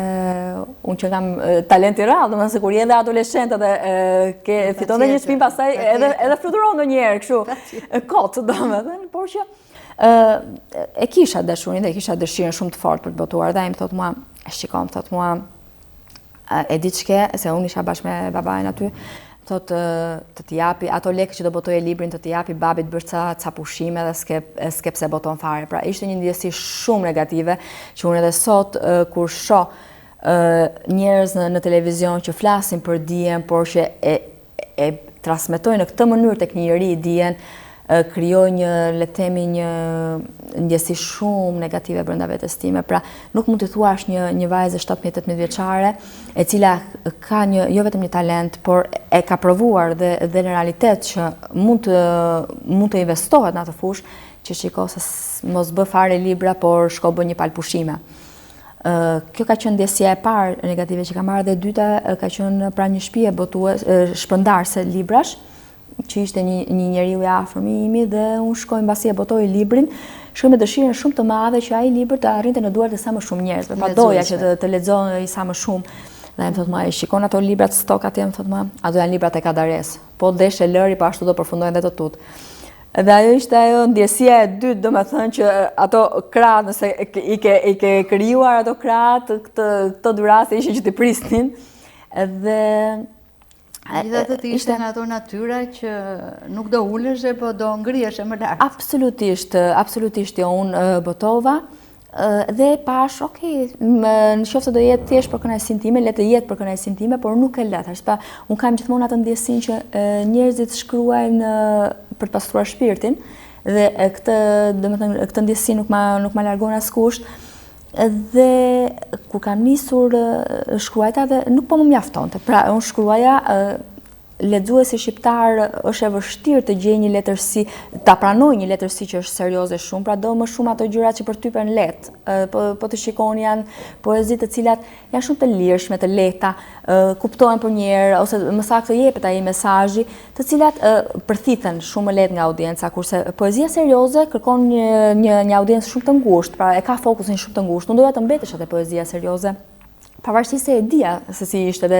unë që kam talent i rrallë, domethënë se kur je dhe adoleshent dhe fiton dhe një çmim pastaj edhe fluturon ndonjëherë kështu kot domethënë, por që e kisha dashurinë dhe kisha dëshirën shumë të fortë për të botuar dhe ai më thotë mua, shikoj, më thotë mua, e di ç'ke, se unë isha bashkë me babain aty. Thotë të t'i japi ato lekë që do botoje librin, të t'i japi babit bërë ca pushime dhe s'ke pse boton fare. Pra ishte një ndjesi shumë negative që unë edhe sot kur shoh njerëz në televizion që flasin për dijen, por që e transmetojnë në këtë mënyrë tek një njeri dijen, krijoj një, le të themi, një ndjesi shumë negative brenda vetes time. Pra nuk mund të thuash një vajzë 17-18 vjeçare e cila ka jo vetëm një talent, por e ka provuar dhe në realitet që mund të investohet në atë fushë, që shiko se mos bë fare libra, por shko bë një palë pushime. Kjo ka qenë ndjesia e parë negative që ka marrë, dhe e dyta ka qenë pra një shtëpi shpërndarse librash, që ishte një njeriu i afërm i imi dhe unë shkoj mbasi e botoj librin, shkoj me dëshirën shumë të madhe që ai libër të arrinte në duart e sa më shumë njerëzve. Pa doja që të lexohej sa më shumë. Dhe më thotë mua, shikon ato librat stok atje, më thotë mua, ato janë librat e Kadares. Po deshe lëri, po ashtu do përfundojnë dhe të tut. Dhe ajo ishte ajo ndjesia e dytë, domethënë që ato krahët, nëse i ke krijuar ato krahët, këto dy raste ishin që të prisnin. Dhe gjithatë të ishte nga ato natyra që nuk do uleshe, po do ngrihesh më lart. Absolutisht jo, unë botova dhe pash, në qoftë se do jetë thjesht për kënaqësinë time, le të jetë për kënaqësinë time, por nuk e lë. Unë kam gjithmonë atë ndjesinë që njerëzit shkruajnë për të pastruar shpirtin dhe këtë ndjesi nuk ma largon askush. Dhe kur kam nisur shkruajta dhe nuk po më mjaftonte. Pra unë shkruaja, lexuesi shqiptar është e vështirë të gjejë një letërsi, ta pranoj një letërsi që është serioze shumë, pra do më shumë ato gjërat që përtypen lehtë. Po të shikoni janë poezi të cilat janë shumë të lirshme, të lehta, kuptohen për njerë, ose më saktë jepet ai mesazhi, të cilat përthithen shumë më lehtë nga audienca, kurse poezia serioze kërkon një audiencë shumë të ngushtë, pra e ka fokusin shumë të ngushtë. Unë doja të mbetesh atë poezia serioze. Pavarësisht se e dija se si ishte dhe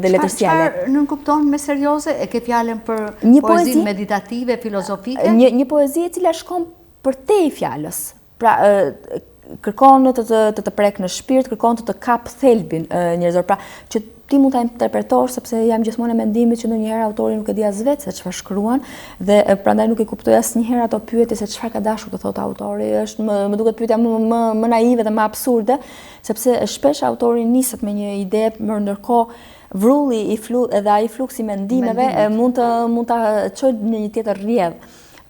letërsia. Çfarë nuk kupton me serioze? E ke fjalën për poezi meditative, filozofike? Një poezi e cila shkon përtej fjalës. Pra kërkon të prek në shpirt, kërkon të kap thelbin njerëzor, pra që ti mund ta interpretosh sepse jam gjithmonë e mendimit që ndonjëherë autori nuk e di as vetë se çfarë shkruan dhe prandaj nuk e kuptoj asnjëherë ato pyetje se çfarë ka dashur të thotë autori. Është më duket pyetja më naive dhe më absurde, sepse shpesh autori niset me një ide, por ndërkohë vrulli edhe ai fluksi mendimeve mund ta çojë në një tjetër rrjedh.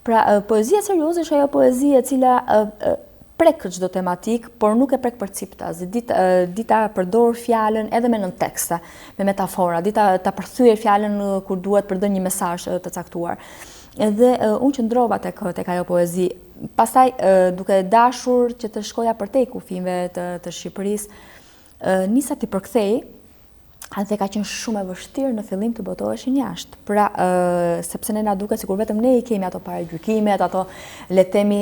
Pra poezia serioze është ajo poezi e cila prek çdo tematik, por nuk e prek përciptas. Dita përdor fjalën edhe me nën tekste, me metafora, dita ta përthyer fjalën kur duhet për të dhënë një mesazh të caktuar. Edhe unë qëndrova tek ajo poezi. Pastaj duke dashur që të shkoja përtej kufive të Shqipërisë, nisa ti përkthej. Dhe ka qenë shumë e vështirë në fillim të botoheshin jashtë. Pra, sepse ne na duket sikur vetëm ne I kemi ato paragjykimet, ato le të themi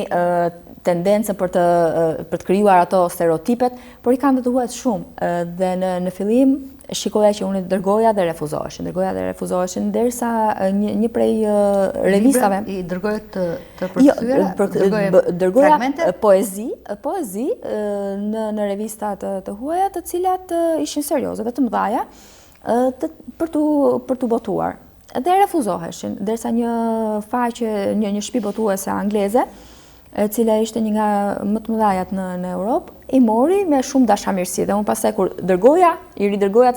tendencën për të krijuar ato stereotipet, por I kanë të huajt shumë. Dhe në fillim shikoja që unë dërgoja dhe refuzoheshin, derisa një prej revistave I dërgoja të përkthyera, dërgoja poezi në revista të huaja, të cilat ishin serioze dhe të mëdhaja për tu botuar. Dhe refuzoheshin, derisa një faqe, një shtëpi botuese angleze, e cila ishte një nga më të mëdhajat në Europë, I mori me shumë dashamirësi dhe unë pastaj kur I ridërgoja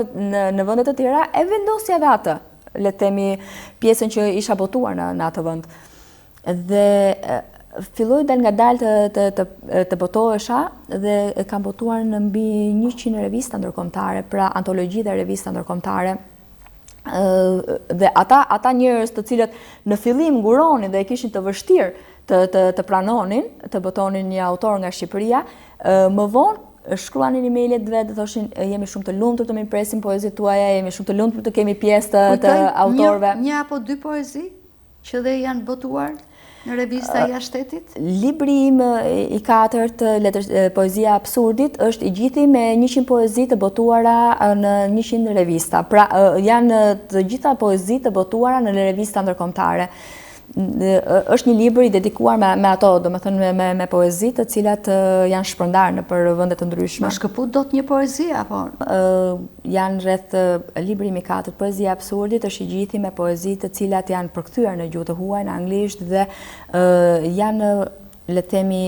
në vende të tjera, e vendosja edhe atë, le të themi pjesën që isha botuar në atë vend. Dhe filloi dal ngadalë të botohesha dhe kam botuar në mbi 100 revista ndërkombëtare, pra antologji dhe revista ndërkombëtare. Dhe ata njerëz të cilët në fillim nguronin dhe e kishin të vështirë të pranonin, të botonin një autor nga Shqipëria, më vonë shkruanin emailjet dhe thoshin jemi shumë të lumtur të presim poezitë tuaja, jemi shumë të lumtur të kemi pjesë të autorëve. Një apo dy poezi që dhe janë botuar në revista jashtë shtetit? Libri im I katërt, Poezia Absurdit, është I gjithi me 100 poezi të botuara në 100 revista. Pra janë të gjitha poezitë të botuara në revista ndërkombëtare. Është një libër I dedikuar me ato, domethënë me poezi të cilat janë shpërndarë në për vende të ndryshme. Ma shkëput dot një poezi apo? Janë rreth libri im I katërt, Poezia Absurdit, është I gjithi me poezi të cilat janë përkthyer në gjuhë të huaj, në anglisht dhe janë, le të themi,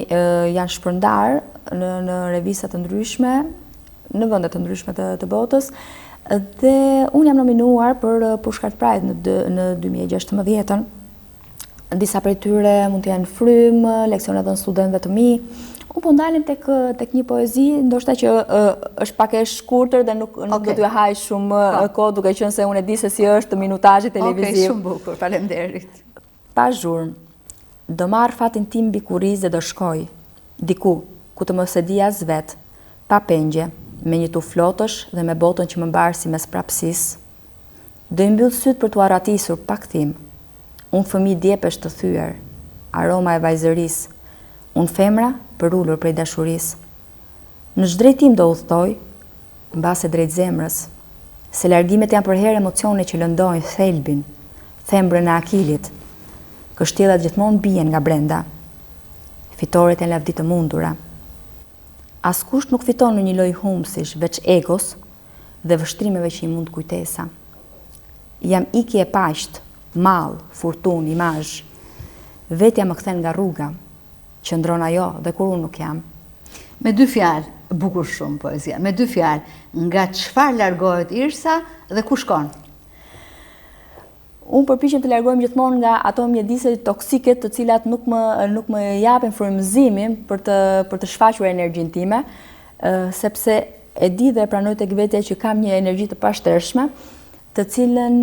janë shpërndarë në revista të ndryshme, në vende të ndryshme të botës. Dhe unë jam nominuar për Pushkart Pride në 2016. Disa prej tyre mund të janë Frym, leksione dhënë studentëve të mi. Unë po ndalim tek një poezi, ndoshta që është pak e shkurtër dhe nuk do t'ju haj shumë kohë, duke qenë se unë e di se si është minutazhi televiziv. Shumë bukur, faleminderit. Pa zhurmë, do marr fatin tim mbi kuriz dhe do shkoj diku ku të mos e di as vet, pa pengje, me një tuf flotësh dhe me botën që më mbar si mes prapësisë. Do I mbyll syt për t'u arratisur pa kthim. Unë fëmijë djepesh të thyer, aroma e vajzërisë, unë femra për ullur prej dashurisë. Në ç'drejtim do udhtoj, mbase drejt zemrës, se largimet janë për herë emocione që lëndojnë thelbin, thembrën e akilit. Kështjellat gjithmonë bien nga brenda. Fitoret janë lavdi të mundura. Askush nuk fiton në një lojë humbësish veç egos dhe vështrimeve që I mund kujtesa. Jam iki e paqt, mall, fortunë, imazh. Vetja më kthen nga rruga, qëndron ajo dhe kur unë nuk jam. Me dy fjalë, bukur shumë poezia, me dy fjalë, nga çfarë largohet Irsa dhe ku shkon? Unë përpiqem të largohem gjithmonë nga ato mjedise toksike të cilat nuk më japin frymëzimin për të shfaqur energjinë time, sepse e di dhe e pranoj tek vetja që kam një energji të pashtershme, të cilën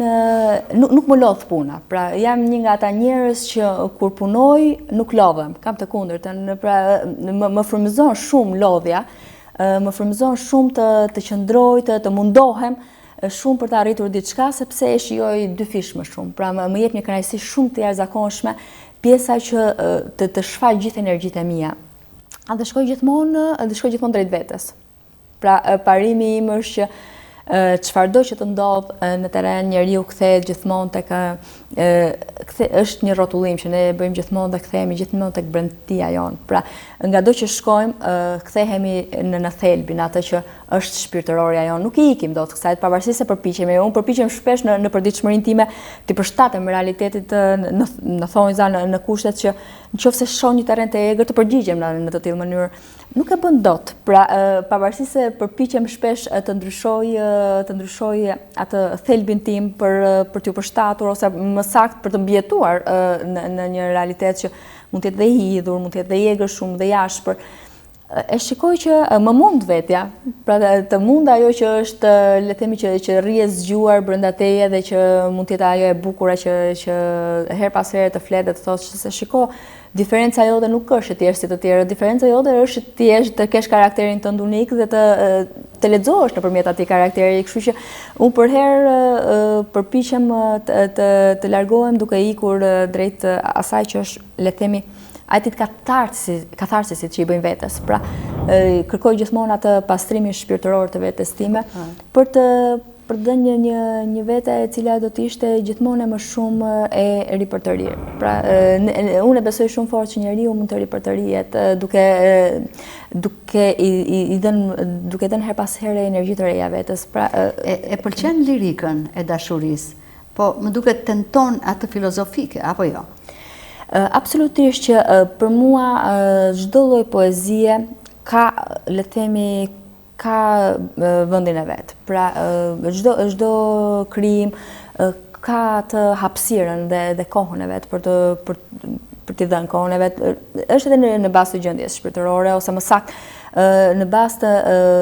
nuk më lodh puna. Pra jam një nga ata njerëz që kur punoj nuk lodhem, kam të kundërtën, pra më frymëzon shumë lodhja, më frymëzon shumë të qëndroj, të mundohem shumë për të arritur diçka sepse e shijoj dy fish më shumë. Pra më jep një kënaqësi shumë të jashtëzakonshme pjesa që të shfaq gjithë energjitë e mia. Dhe shkoj gjithmonë drejt vetes. Pra parimi im është që çfarëdo që të ndodh në terren, njeriu kthehet gjithmonë tek është një rrotullim që ne bëjmë gjithmonë dhe kthehemi gjithmonë tek brendtia jon. Pra, ngado që shkojmë, kthehemi në thelbin, atë që është shpirtërorja jonë, nuk I ikim dot kësaj, pavarësisht se përpiqemi. Unë përpiqem shpesh në përditshmërinë time të përshtatem realitetit në thonjza, në kushtet që nëse shoh një terren të egër të përgjigjem në të tillë mënyrë. Nuk e bën dot. Pra, pavarësisht se përpiqem shpesh të ndryshoj atë thelbin tim për t'u përshtatur ose më saktë për të mbijetuar në një realitet që mund të jetë dhe I hidhur, mund të jetë dhe I egër shumë dhe jashpër. E shikoj që më mund vetja, pra të mund ajo që është, le të themi që rrihet zgjuar brenda teje dhe që mund të jetë ajo e bukur që her pas here të flet dhe të thosh se shiko, diferenca jote nuk është e tjerë si të tjerë, diferenca jote është të kesh karakterin tënd unik dhe të lexohesh nëpërmjet atij karakteri, kështu që unë për herë përpiqem të largohem duke ikur drejt asaj që është, le të themi, atit katharsisit që I bëjnë vetes. Pra, kërkoj gjithmonë atë pastrimin shpirtëror të vetes time për të dhënë një vete e cila do të ishte gjithmonë më shumë e ripërtërir. Pra, unë e besoj shumë fort që njeriu mund të ripërtërihet duke dhënë her pas here energji të reja vetes. Pra, e pëlqen lirikën e dashurisë, po më duket tenton atë filozofike apo jo? Absolutisht që për mua çdo lloj poezie ka, le të themi, ka vendin e vet. Pra, çdo krijim ka atë hapësirën dhe kohën e vet për t'i dhënë kohën e vet. Është edhe në bazë të gjendjes shpirtërore ose më saktë në bazë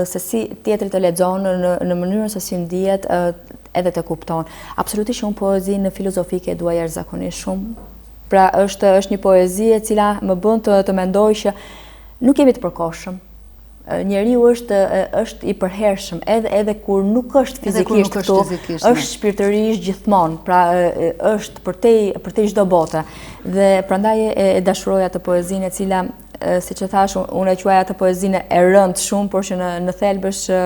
se si tjetri të lexon, në mënyrën se si ndihet edhe të kupton. Absolutisht unë poezinë filozofike e dua jashtëzakonisht shumë. Pra, është një poezi e cila më bën të mendoj që nuk jemi të përkohshëm. Njeriu është I përhershëm, edhe kur nuk është fizikisht këtu, është shpirtërisht gjithmonë. Pra, është për te çdo bote. Dhe prandaj e dashuroj atë poezinë e cila, siç e thash, unë e quaj atë poezinë e rëndë shumë, por që në thelb është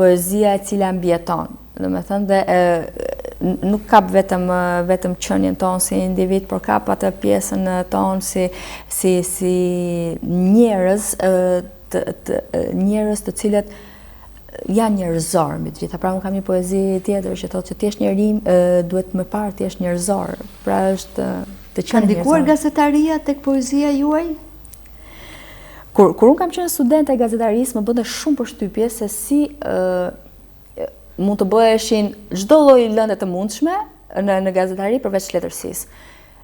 poezia e cila mbijeton. Domethënë dhe nuk kap vetëm qenien tonë si individ, por kap atë pjesën tonë si njerëz, njerëz të cilët janë njerëzor mbi të gjitha. Pra unë kam një poezi tjetër që thotë që ti je njeri, duhet më parë ti je njerëzor. Pra është të qenë njerëzor. Ka ndikuar gazetaria tek poezia juaj? Kur unë kam qenë studente e gazetarisë, më bënte shumë përshtypje se si mund të bëheshin çdo lloj lëndë të mundshme në gazetari përveç letërsisë.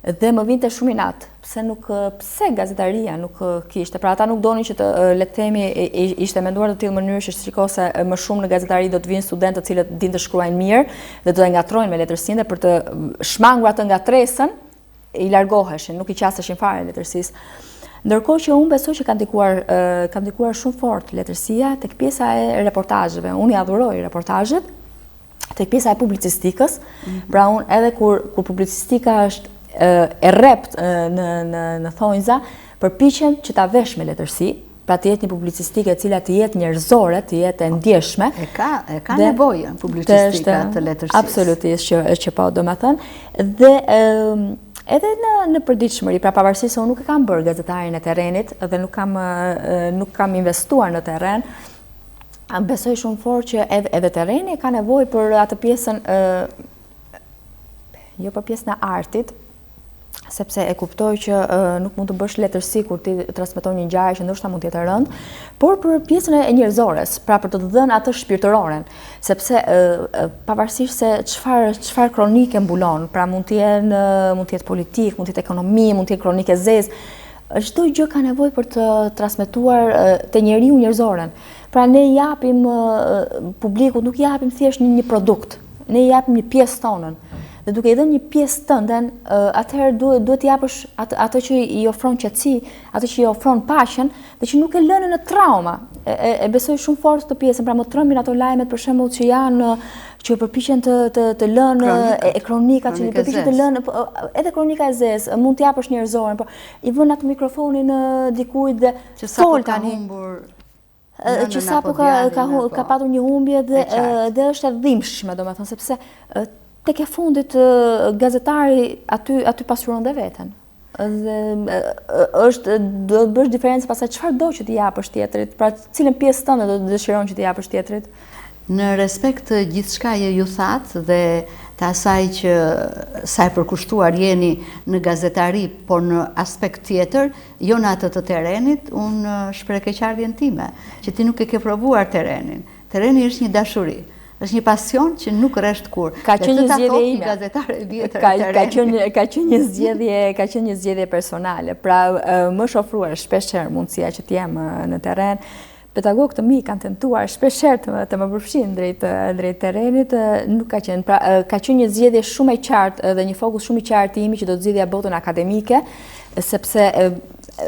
Dhe më vinte shumë inat, pse gazetaria nuk kishte. Pra ata nuk donin që le të themi ishte menduar në tillë mënyrë që shikose më shumë në gazetari do të vinë studentë të cilët dinë të shkruajnë mirë dhe do të ngatrojnë me letërsinë dhe për të shmangur atë ngatresën I largoheshin, nuk I qaseshin fare letërsisë. Ndërkohë që unë besoj që ka ndikuar shumë fort letërsia tek pjesa e reportazheve. Unë I adhuroj reportazhet tek pjesa e publicistikës. Pra unë edhe kur publicistika është e rrept në thonjza, përpiqem që ta vesh me letërsi, pra të jetë një publicistikë e cila të jetë njerëzore, të jetë e ndjeshme. E ka nevojën publicistika të letërsisë. Absolutisht që po, domethënë. Dhe edhe në përditshmëri, pra pavarësisht se unë nuk e kam bërë gazetarin e terrenit dhe nuk kam investuar në terren, besoj shumë fort që edhe terreni ka nevojë për atë pjesën, jo për pjesën e artit, sepse e kuptoj që nuk mund të bësh letërsi kur ti transmeton një ngjarje që ndoshta mund të jetë e rëndë, por për pjesën e njerëzores, pra për të dhënë atë shpirtëroren, sepse pavarësisht se çfarë kronike mbulon, pra mund të jetë politik, mund të jetë ekonomi, mund të jetë kronike zezë, çdo gjë ka nevojë për të transmetuar te njeriu njerëzoren. Pra ne japim publikut, nuk japim thjesht një produkt, ne japim një pjesë tonën. Dhe duke I dhënë një pjesë tënden, atëherë duhet t'i japësh atë që I ofron qetësi, atë që I ofron paqen, dhe që nuk e lënë në trauma. E besoj shumë fort të pjesën, pra më trembin ato lajmet për shembull që janë që përpiqen të lënë kronikat, që përpiqen të lënë edhe kronika e zezë, mund të japësh njerëzoren, por I vën atë mikrofonin dikujt dhe fol tani humbur. Që sapo ka patur një humbje dhe është e dhimbshme, domethënë, sepse tek e fundit gazetari aty pasuron dhe veten. Do të bësh diferencë pastaj çfarë do që t'i japësh tjetrit, pra cilën pjesë tënde do të dëshiron që t'i japësh tjetrit? Në respekt të gjithçkaje ju thatë dhe të asaj që sa e përkushtuar jeni në gazetari, por në aspekt tjetër, jo në atë të terenit, unë shpreh keqardhjen time, që ti nuk e ke provuar terenin. Tereni është një dashuri. Është një pasion që nuk rresht kur. Ka qenë një zgjedhje ime. Gazetare e vjetër e terenit. Ka qenë një zgjedhje personale. Pra më është ofruar shpeshherë mundësia që të jem në terren. Pedagogët të mi kanë tentuar shpeshherë të më përfshin drejt terenit, nuk ka qenë. Pra ka qenë një zgjedhje shumë e qartë dhe një fokus shumë i qartë i imi që do të zgjidhja botën akademike, sepse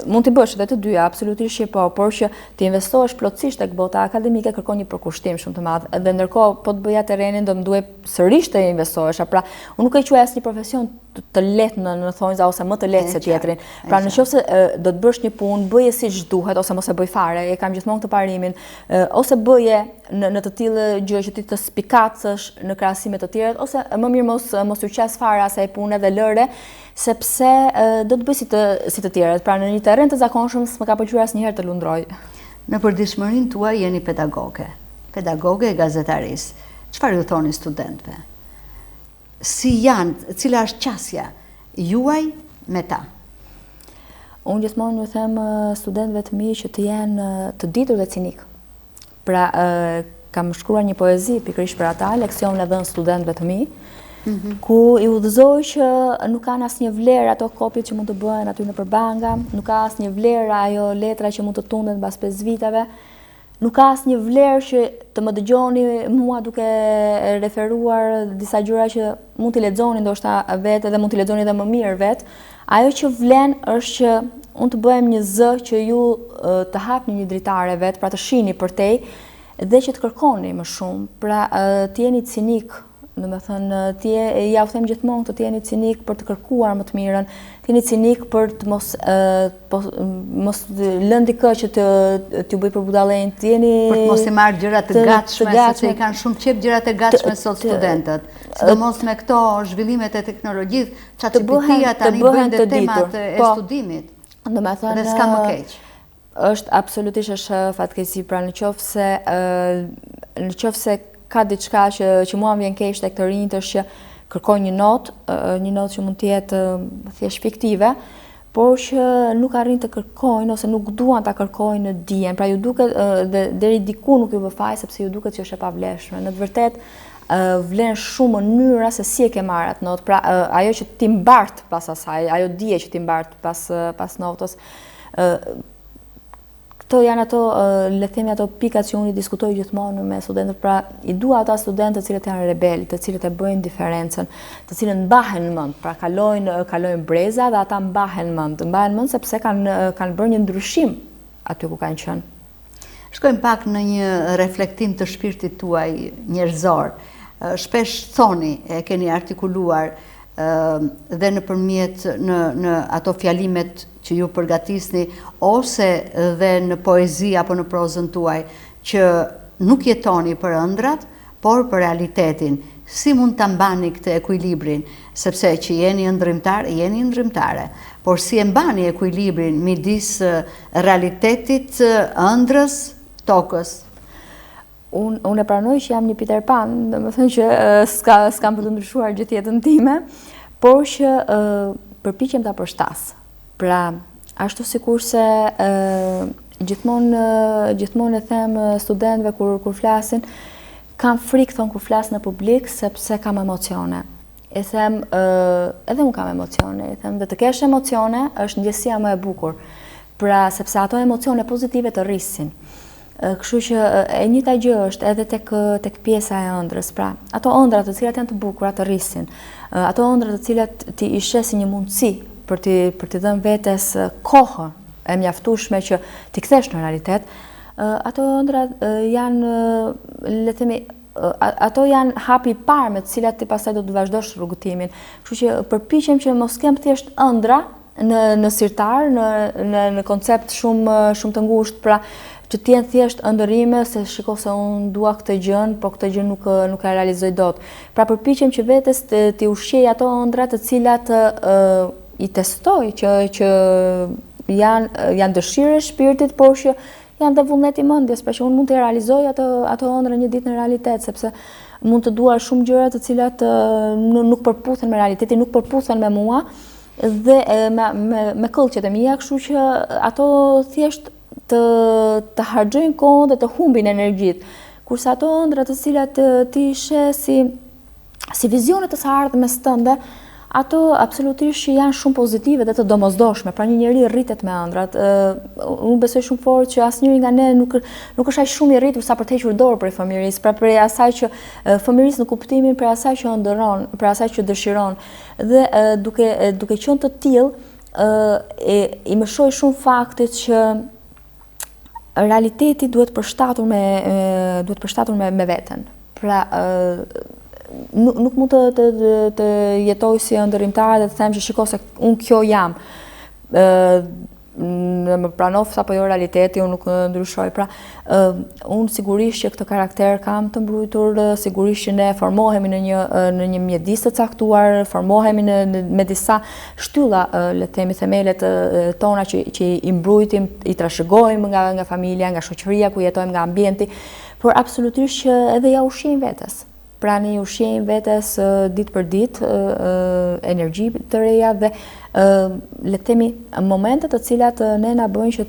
mund t'i bësh edhe të dyja, absolutisht që po, por që të investohesh plotësisht tek bota akademike kërkon një përkushtim shumë të madh. Dhe ndërkohë po të bëja terenin do më duhet sërish të investohesha. Pra, unë nuk e quaj asnjë profesion të lehtë në thonjza ose më të lehtë se tjetrin. Pra, nëse do të bësh një punë, bëje siç duhet ose mos e bëj fare. E kam gjithmonë këtë parimin, ose bëje në të tillë gjë që ti të spikacësh në krahasime të tjera, ose më mirë mos u qas fare asaj pune dhe lëre, sepse do të bëj si të tjerët. Pra në një terren të zakonshëm s'më ka pëlqyer asnjëherë të lundroj. Në përditshmërinë tuaj jeni pedagoge e gazetarisë. Çfarë ju thoni studentëve? Si janë, cila është qasja juaj me ta? Unë gjithmonë ju them studentëve të mi që të jenë të ditur dhe cinik. Pra kam shkruar një poezi pikërisht për ata, leksion e dhënë studentëve të mi, ku i udhëzoj që nuk kanë asnjë vlerë ato kopjet që mund të bëhen aty nëpër banga, nuk ka asnjë vlerë ajo letra që mund të tundet mbas 5 viteve, nuk ka asnjë vlerë që të më dëgjoni mua duke referuar disa gjëra që mund t'i lexoni ndoshta vetë dhe mund t'i lexoni edhe më mirë vetë. Ajo që vlen është që unë të bëhem një zë që ju të hapni një dritare vetë, pra të shihni përtej dhe që të kërkoni më shumë, pra të jeni cinik. Do me thënë, ja u them gjithmonë të jeni cinik për të kërkuar më të mirën, të jeni cinik për të mos lënë dikë që t'ju bëj për budallën, të jeni për të mos i marrë gjërat të gatshme, sepse i kanë shumë qejf gjërat e gatshme sot studentët. Sidomos me këto zhvillimet e teknologjisë, ChatGPT-ja tani bëjnë dhe temat e studimit. Do me thënë, dhe s'ka më keq. Është absolutisht është fatkeqësi, pra në qoftë se ka diçka që mua më vjen keq tek të rinjt është që kërkoj një notë që mund të jetë thjesht fiktive, por që nuk arrin të kërkojnë ose nuk duan ta kërkojnë në dijen. Pra ju duket dhe deri diku nuk ju vë faj sepse ju duket që është e pavlefshme. Në të vërtetë vlen shumë mënyra se si e ke marrë atë notë. Pra ajo që ti mbart pas asaj, ajo dije që ti mbart pas notës. Këto janë ato, le themi ato pikat që unë i diskutoj gjithmonë me studentët, pra i dua ata studentë të cilët janë rebelë, të cilët e bëjnë diferencën, të cilët mbahen mend, pra kalojnë breza dhe ata mbahen mend sepse kanë bërë një ndryshim aty ku kanë qenë. Shkojmë pak në një reflektim të shpirtit tuaj njerëzor. Shpesh thoni, e keni artikuluar dhe nëpërmjet në ato fjalimet që ju përgatisni ose dhe në poezi apo në prozën tuaj, që nuk jetoni për ëndrat, por për realitetin. Si mund ta mbani këtë ekuilibrin, sepse që jeni ëndrrimtar, jeni ëndrrimtare, por si e mbani ekuilibrin midis realitetit, ëndrës, tokës? Unë e pranoj që jam një Peter Pan, dhe më thënë që s'kam për të ndryshuar gjithë jetën time, por që përpiqem ta përshtas. Pra, ashtu sikur se gjithmonë e them studentëve kur flasin, kam frikë thonë kur flas në publik sepse kam emocione. E them, edhe unë kam emocione, e them dhe të kesh emocione është ndjesia më e bukur. Pra, sepse ato emocione pozitive të rrisin. Kështu që e njëjta gjë është edhe tek pjesa e ëndrës. Pra, ato ëndra të cilat janë të bukura të rrisin. Ato ëndra të cilat ti i shesin një mundësi për t'i dhënë vetes kohën e mjaftueshme që t'i kthesh në realitet. Ato ëndra janë, le themi, ato janë hapi i parë me të cilat ti pastaj do të vazhdosh rrugëtimin. Kështu që përpiqem që mos kem thjesht ëndra në sirtar, në koncept shumë të ngushtë, pra që t'jenë thjesht ëndërrime se shiko se unë dua këtë gjën, po këtë gjën nuk e realizoj dot. Pra përpiqem që vetes t'i ushqej ato ëndra të cilat i testoj që janë dëshirë e shpirtit, por që janë dhe vullnet i mendjes, pra që unë mund të realizoj ato ëndra një ditë në realitet, sepse mund të dua shumë gjëra të cilat nuk përputhen me realitetin, nuk përputhen me mua dhe me këllqet e mia, kështu që ato thjesht të harxojnë kohën dhe të humbin energjitë. Kurse ato ëndra të cilat ti sheh si vizione të së ardhmes tënde, ato absolutisht janë shumë pozitive dhe të domosdoshme, pra një njeri rritet me ëndrat. Unë besoj shumë fort që asnjëri nga ne nuk është aq shumë i rritur sa për të hequr dorë prej fëmijërisë, pra për asaj që fëmijërisë në kuptimin për asaj që ëndërron, për asaj që dëshiron. Dhe duke qenë të tillë, i mëshoj shumë faktit që realiteti duhet përshtatur me veten. Pra nuk mund të jetoj si ëndërrimtare dhe të them që shiko se unë kjo jam. Më pranoft apo jo realiteti, unë nuk ndryshoj. Pra, unë sigurisht që këtë karakter kam të mbrojtur, sigurisht që ne formohemi në një mjedis të caktuar, formohemi me disa shtylla, le të themi, themelet tona që i mbrojtim, i trashëgojmë nga familja, nga shoqëria ku jetojmë, nga ambienti, por absolutisht që edhe ja ushqejmë vetes. Pra ne ushqejmë vetes ditë për ditë energji të reja dhe le të themi momente të cilat ne na bëjnë që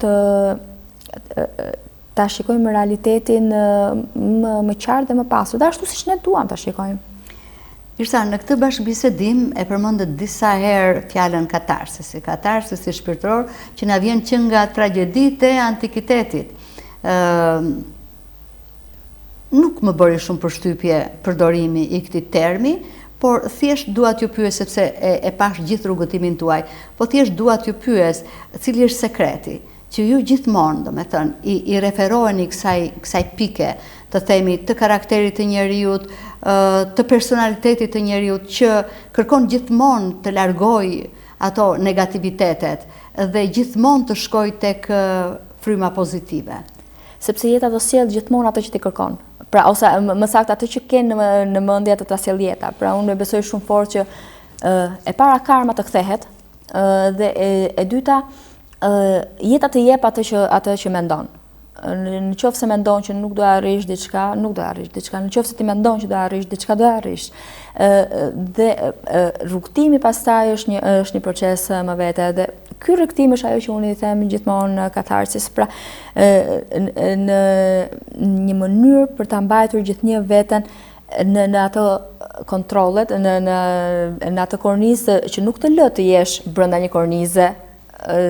ta shikojmë realitetin më qartë dhe më pasur, dhe ashtu siç ne duam ta shikojmë. Irsa, në këtë bashkëbisedim e përmendet disa herë fjalën katarsis shpirtëror që na vjen që nga tragjeditë e antikitetit. Nuk më bëri shumë përshtypje përdorimi i këtij termi, por thjesht dua t'ju pyes sepse e pash gjithë rrugëtimin tuaj, po thjesht dua t'ju pyes cili është sekreti që ju gjithmonë, domethënë, i referoheni kësaj pike, të themi, të karakterit të njeriut, të personalitetit të njeriut që kërkon gjithmonë të largojë ato negativitetet dhe gjithmonë të shkojë tek fryma pozitive. Sepse jeta do sjell gjithmonë ato që ti kërkon. Pra, ose më saktë atë që ke në mendje të ta sjell jeta. Pra, unë besoj shumë fort që e para karma të kthehet dhe e dyta jeta të jep atë që mendon. Në qoftë se mendon që nuk do arrish diçka, nuk do arrish diçka. Në qoftë se ti mendon që do arrish diçka, do arrish. Dhe rrugtimi pastaj është një proces më vete dhe ky rrugtim është ajo që unë i them gjithmonë katarsis, pra në një mënyrë për ta mbajtur gjithnjë veten në ato kontrollet, në ato kornizë që nuk të lë të jesh brenda një kornize,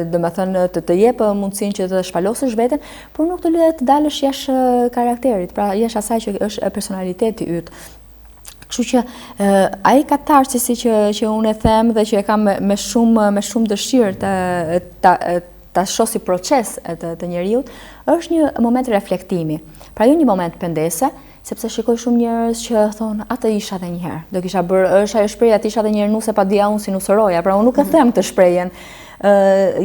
do me thënë të jep mundësinë që të shpalosësh veten, por nuk të lë të dalësh jashtë karakterit, pra jashtë asaj që është personaliteti yt. Kështu që ai katarsisi që unë e them dhe që e kam me shumë dëshirë ta shoh si proces të njeriut, është një moment reflektimi. Pra jo një moment pendese, sepse shikoj shumë njerëz që thonë atë isha edhe një herë. Do kisha bërë, është ajo shprehja atë isha edhe një herë nuse pa dia unë si nuseroja. Pra unë nuk e them këtë shprehjen.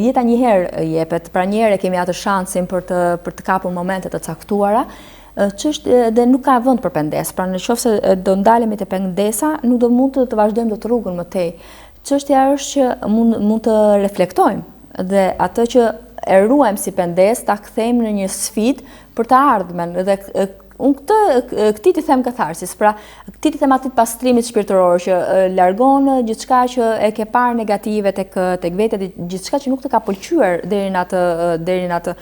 Jeta një herë jepet, pra një herë kemi atë shansin për të kapur momente të caktuara, dhe nuk ka vend për pendes. Pra në qoftë se do ndalemi te pendesa, nuk do mund të vazhdojmë dot rrugën më tej. Çështja është që mund të reflektojmë dhe atë që e ruajmë si pendes ta kthejmë në një sfidë për të ardhmen dhe unë këti ti them katharsis, pra këti ti them atit pastrimit shpirtëror që largon gjithçka që e ke parë negative tek vetja, gjithçka që nuk të ka pëlqyer deri në atë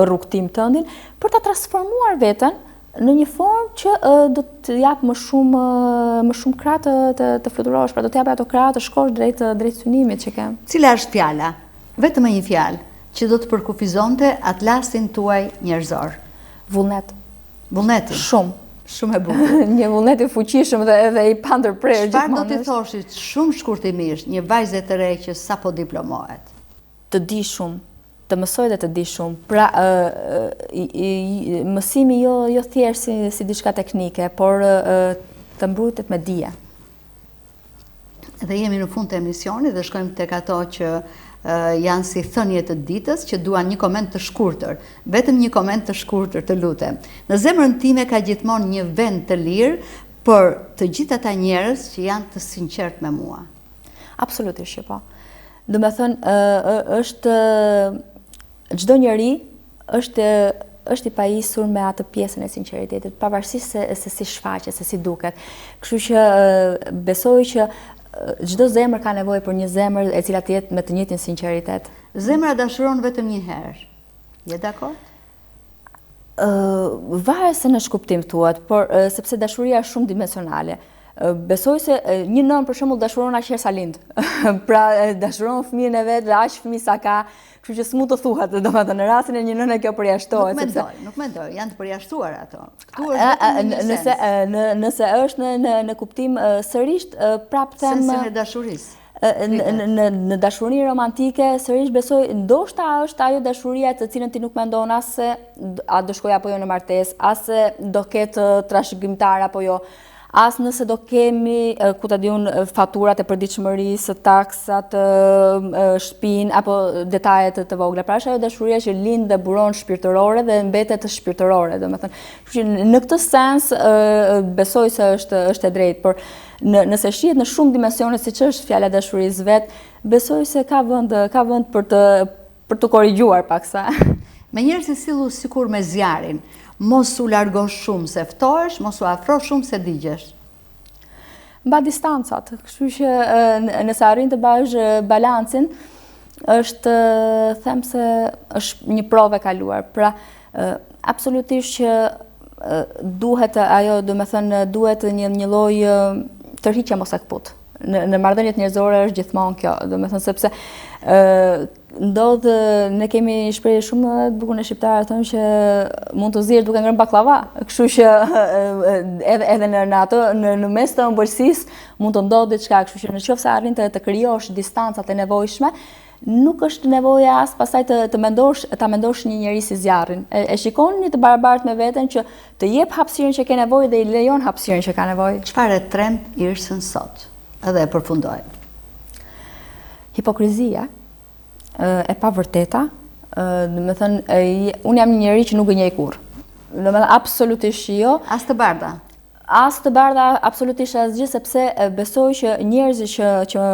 rrugtim tëndin, për ta transformuar veten në një formë që do të jap më shumë krah të fluturosh, pra do të jap ato krah të shkosh drejt synimit që ke. Cila është fjala? Vetëm një fjalë që do të përkufizonte atlasin tuaj njerëzor. Vullnet. Vullneti? Shumë e bukur. Një vullnet i fuqishëm dhe i pandërprer gjithmonë. Çfarë do t'i thoshit shumë shkurtimisht një vajze të re që sapo diplomohet? Të di shumë, të mësoj dhe të di shumë. Pra, mësimi jo thjesht si diçka teknike, por të mbrutet me dije. Dhe jemi në fund të emisionit dhe shkojmë tek ato që janë si thënie të ditës që duan një koment të shkurtër, vetëm një koment të shkurtër, të lutem. Në zemrën time ka gjithmonë një vend të lirë për të gjithë ata njerëz që janë të sinqert me mua. Absolutisht që po. Do me thënë, është çdo njeri është i pajisur me atë pjesën e sinqeritetit, pavarësisht se si shfaqet, se si duket. Kështu që besoj që çdo zemër ka nevojë për një zemër e cila të jetë me të njëjtin sinqeritet. Zemra dashuron vetëm një herë. Je dakord? Varet se në shkuptim thuhet, por sepse dashuria është shumë dimensionale. Besoj se një nën për shembull dashuron aq herë sa lind. Pra dashuron fëmijën e vet, aq fëmijë sa ka, kështu që s'mund të thuhet, domethënë në rastin e një nëne kjo përjashtohet. Nuk mendoj, janë të përjashtuar ato. Këtu është nëse është në kuptim sërish, prap them sensin e dashurisë. Në dashuri romantike, sërish besoj, ndoshta është ajo dashuria të cilën ti nuk mendon as se a do shkoj apo jo në martesë, as se do ketë trashëgimtar apo jo. As nëse do kemi, ku ta diun, faturat e përditshmërisë, taksat, shtëpinë apo detajet të vogla. Pra është ajo dashuria që lind dhe buron shpirtërore dhe mbetet shpirtërore, domethënë. Kështu që në këtë sens besoj se është e drejtë, por nëse shihet në shumë dimensione siç është fjala dashurisë vet, besoj se ka vend për të korrigjuar paksa. Me njerëz të sillu sikur me zjarin, mos u largosh shumë se ftohesh, mos u afrosh shumë se digjesh. Mba distancat, kështu që nëse arrin të bash balancin, është them se është një provë e kaluar. Pra, absolutisht që duhet ajo, do me thënë, duhet një lloj tërhiqje mos e kput. Në marrëdhëniet njerëzore është gjithmonë kjo, do me thënë, sepse ndodh, ne kemi shprehje shumë të bukur në shqiptar, thonë që mund të zihesh duke ngrënë baklava. Kështu që edhe në ato në mes të ëmbëlsisë mund të ndodhë diçka, kështu që nëse arrin të krijosh distancat e nevojshme, nuk është nevoja as pastaj ta mendosh një njerëz si zjarrin. E shikon një të barabartë me veten që të jep hapësirën që ke nevojë dhe i lejon hapësirën që ka nevojë. Çfarë tremb Irsën sot? Edhe e përfundoj. Hipokrizia, e pavërteta, do të thënë, unë jam një njerëz që nuk gënjej kurrë. Do të thënë absolutisht jo. As të bardha. As të bardha, absolutisht asgjë, sepse besoj që njerëzit që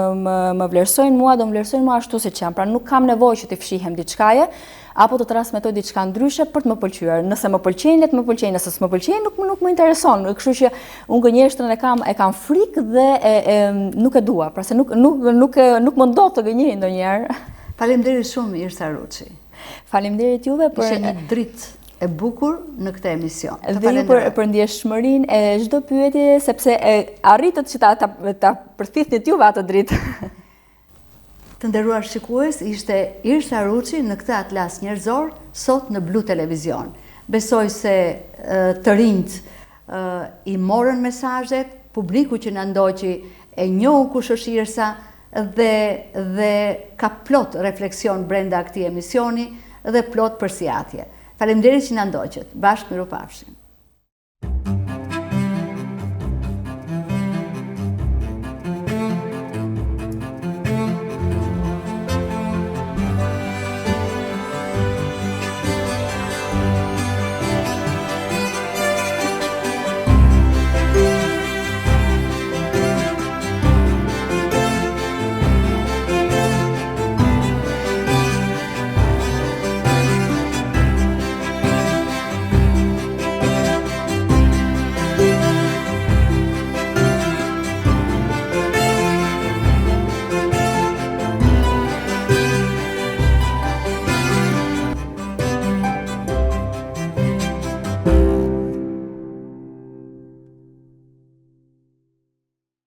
më vlerësojnë mua, do më vlerësojnë mua ashtu siç jam. Pra nuk kam nevojë që të fshihem diçkaje, apo të transmetoj diçka ndryshe për të më pëlqyer. Nëse më pëlqejnë, le të më pëlqejnë, nëse s'më pëlqejnë, nuk më intereson. Kështu që unë gënjeshtrën e kam frikë dhe nuk e dua, pra se nuk më ndodh të gënjej ndonjëherë. Faleminderit shumë Irsa Ruçi. Faleminderit juve për ishte një dritë e bukur në këtë emision. Dhe për ndjeshmërinë e çdo pyetje, sepse arritët që ta përthithnit juve atë dritë. Të nderuar shikues, ishte Irsa Ruçi në këtë atlas njerëzor, sot në Blu Televizion. Besoj se të rinjt i morën mesazhet, publiku që na ndoqi e njohu kush është Irsa dhe ka plot refleksion brenda këtij emisioni dhe plot përsëritje. Faleminderit që na ndoqët. Bashkë mirupafshim.